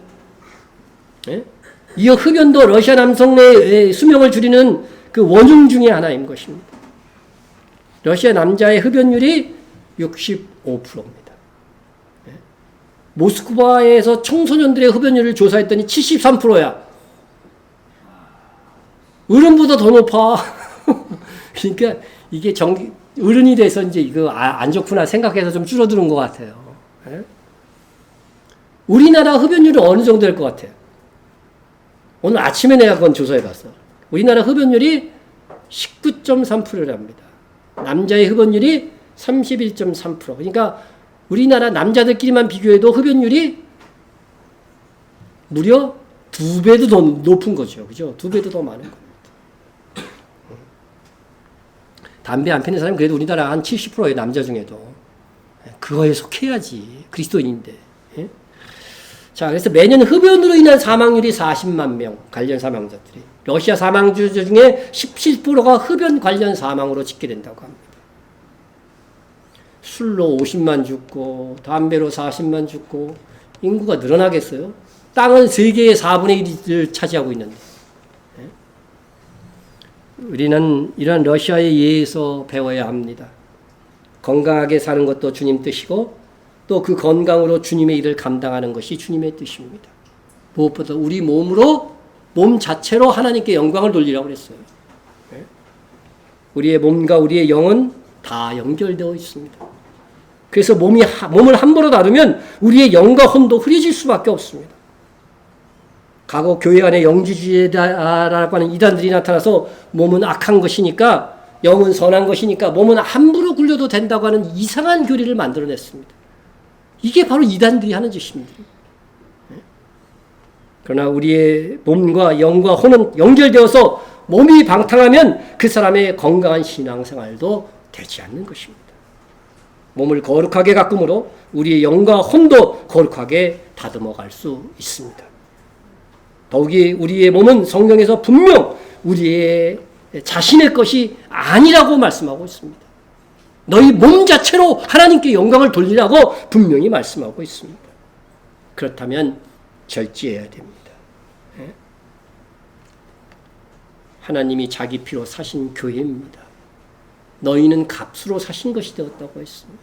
이어 흡연도 러시아 남성 내 수명을 줄이는 그 원흉 중의 하나인 것입니다. 러시아 남자의 흡연율이 65%입니다. 모스크바에서 청소년들의 흡연율을 조사했더니 73%야. 어른보다 더 높아. 그러니까 이게 어른이 돼서 이제 이거 안 좋구나 생각해서 좀 줄어드는 것 같아요. 우리나라 흡연율은 어느 정도 될 것 같아요? 오늘 아침에 내가 그건 조사해봤어. 우리나라 흡연율이 19.3%랍니다. 남자의 흡연율이 31.3%. 그러니까 우리나라 남자들끼리만 비교해도 흡연율이 무려 2배도 더 높은 거죠. 그죠? 2배도 더 많은 겁니다. 담배 안 피는 사람이 그래도 우리나라 한 70%예요. 남자 중에도. 그거에 속해야지. 그리스도인인데. 예? 자, 그래서 매년 흡연으로 인한 사망률이 40만 명, 관련 사망자들이. 러시아 사망자 중에 17%가 흡연 관련 사망으로 집계된다고 합니다. 술로 50만 죽고, 담배로 40만 죽고, 인구가 늘어나겠어요? 땅은 세계의 4분의 1을 차지하고 있는데. 우리는 이런 러시아의 예에서 배워야 합니다. 건강하게 사는 것도 주님 뜻이고 또 그 건강으로 주님의 일을 감당하는 것이 주님의 뜻입니다. 무엇보다 우리 몸으로 몸 자체로 하나님께 영광을 돌리라고 그랬어요. 우리의 몸과 우리의 영은 다 연결되어 있습니다. 그래서 몸을 함부로 다루면 우리의 영과 혼도 흐려질 수밖에 없습니다. 과거 교회 안에 영지주의자라고 하는 이단들이 나타나서 몸은 악한 것이니까 영은 선한 것이니까 몸은 함부로 굴려도 된다고 하는 이상한 교리를 만들어냈습니다. 이게 바로 이단들이 하는 짓입니다. 그러나 우리의 몸과 영과 혼은 연결되어서 몸이 방탕하면 그 사람의 건강한 신앙생활도 되지 않는 것입니다. 몸을 거룩하게 가꿈으로 우리의 영과 혼도 거룩하게 다듬어갈 수 있습니다. 더욱이 우리의 몸은 성경에서 분명 우리의 자신의 것이 아니라고 말씀하고 있습니다. 너희 몸 자체로 하나님께 영광을 돌리라고 분명히 말씀하고 있습니다. 그렇다면 절제해야 됩니다. 하나님이 자기 피로 사신 교회입니다. 너희는 값으로 사신 것이 되었다고 했습니다.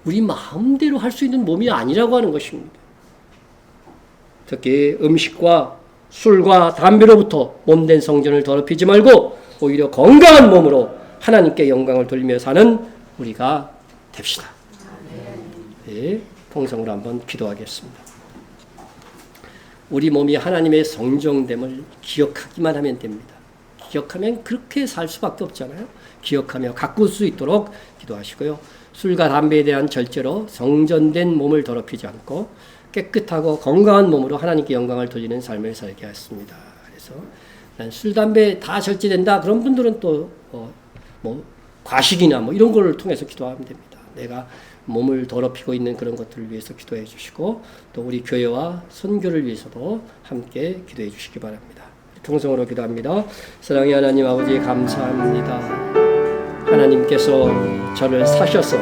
우리 마음대로 할 수 있는 몸이 아니라고 하는 것입니다. 특히 음식과 술과 담배로부터 몸된 성전을 더럽히지 말고 오히려 건강한 몸으로 하나님께 영광을 돌리며 사는 우리가 됩시다. 네, 통성으로 한번 기도하겠습니다. 우리 몸이 하나님의 성정됨을 기억하기만 하면 됩니다. 기억하면 그렇게 살 수밖에 없잖아요. 기억하며 가꿀 수 있도록 기도하시고요. 술과 담배에 대한 절제로 성전된 몸을 더럽히지 않고 깨끗하고 건강한 몸으로 하나님께 영광을 돌리는 삶을 살게 하였습니다. 그래서 술, 담배 다 절제된다. 그런 분들은 또 뭐 과식이나 뭐 이런 걸 통해서 기도하면 됩니다. 내가 몸을 더럽히고 있는 그런 것들을 위해서 기도해 주시고 또 우리 교회와 선교를 위해서도 함께 기도해 주시기 바랍니다. 통성으로 기도합니다. 사랑의 하나님 아버지 감사합니다. 하나님께서 저를 사셔서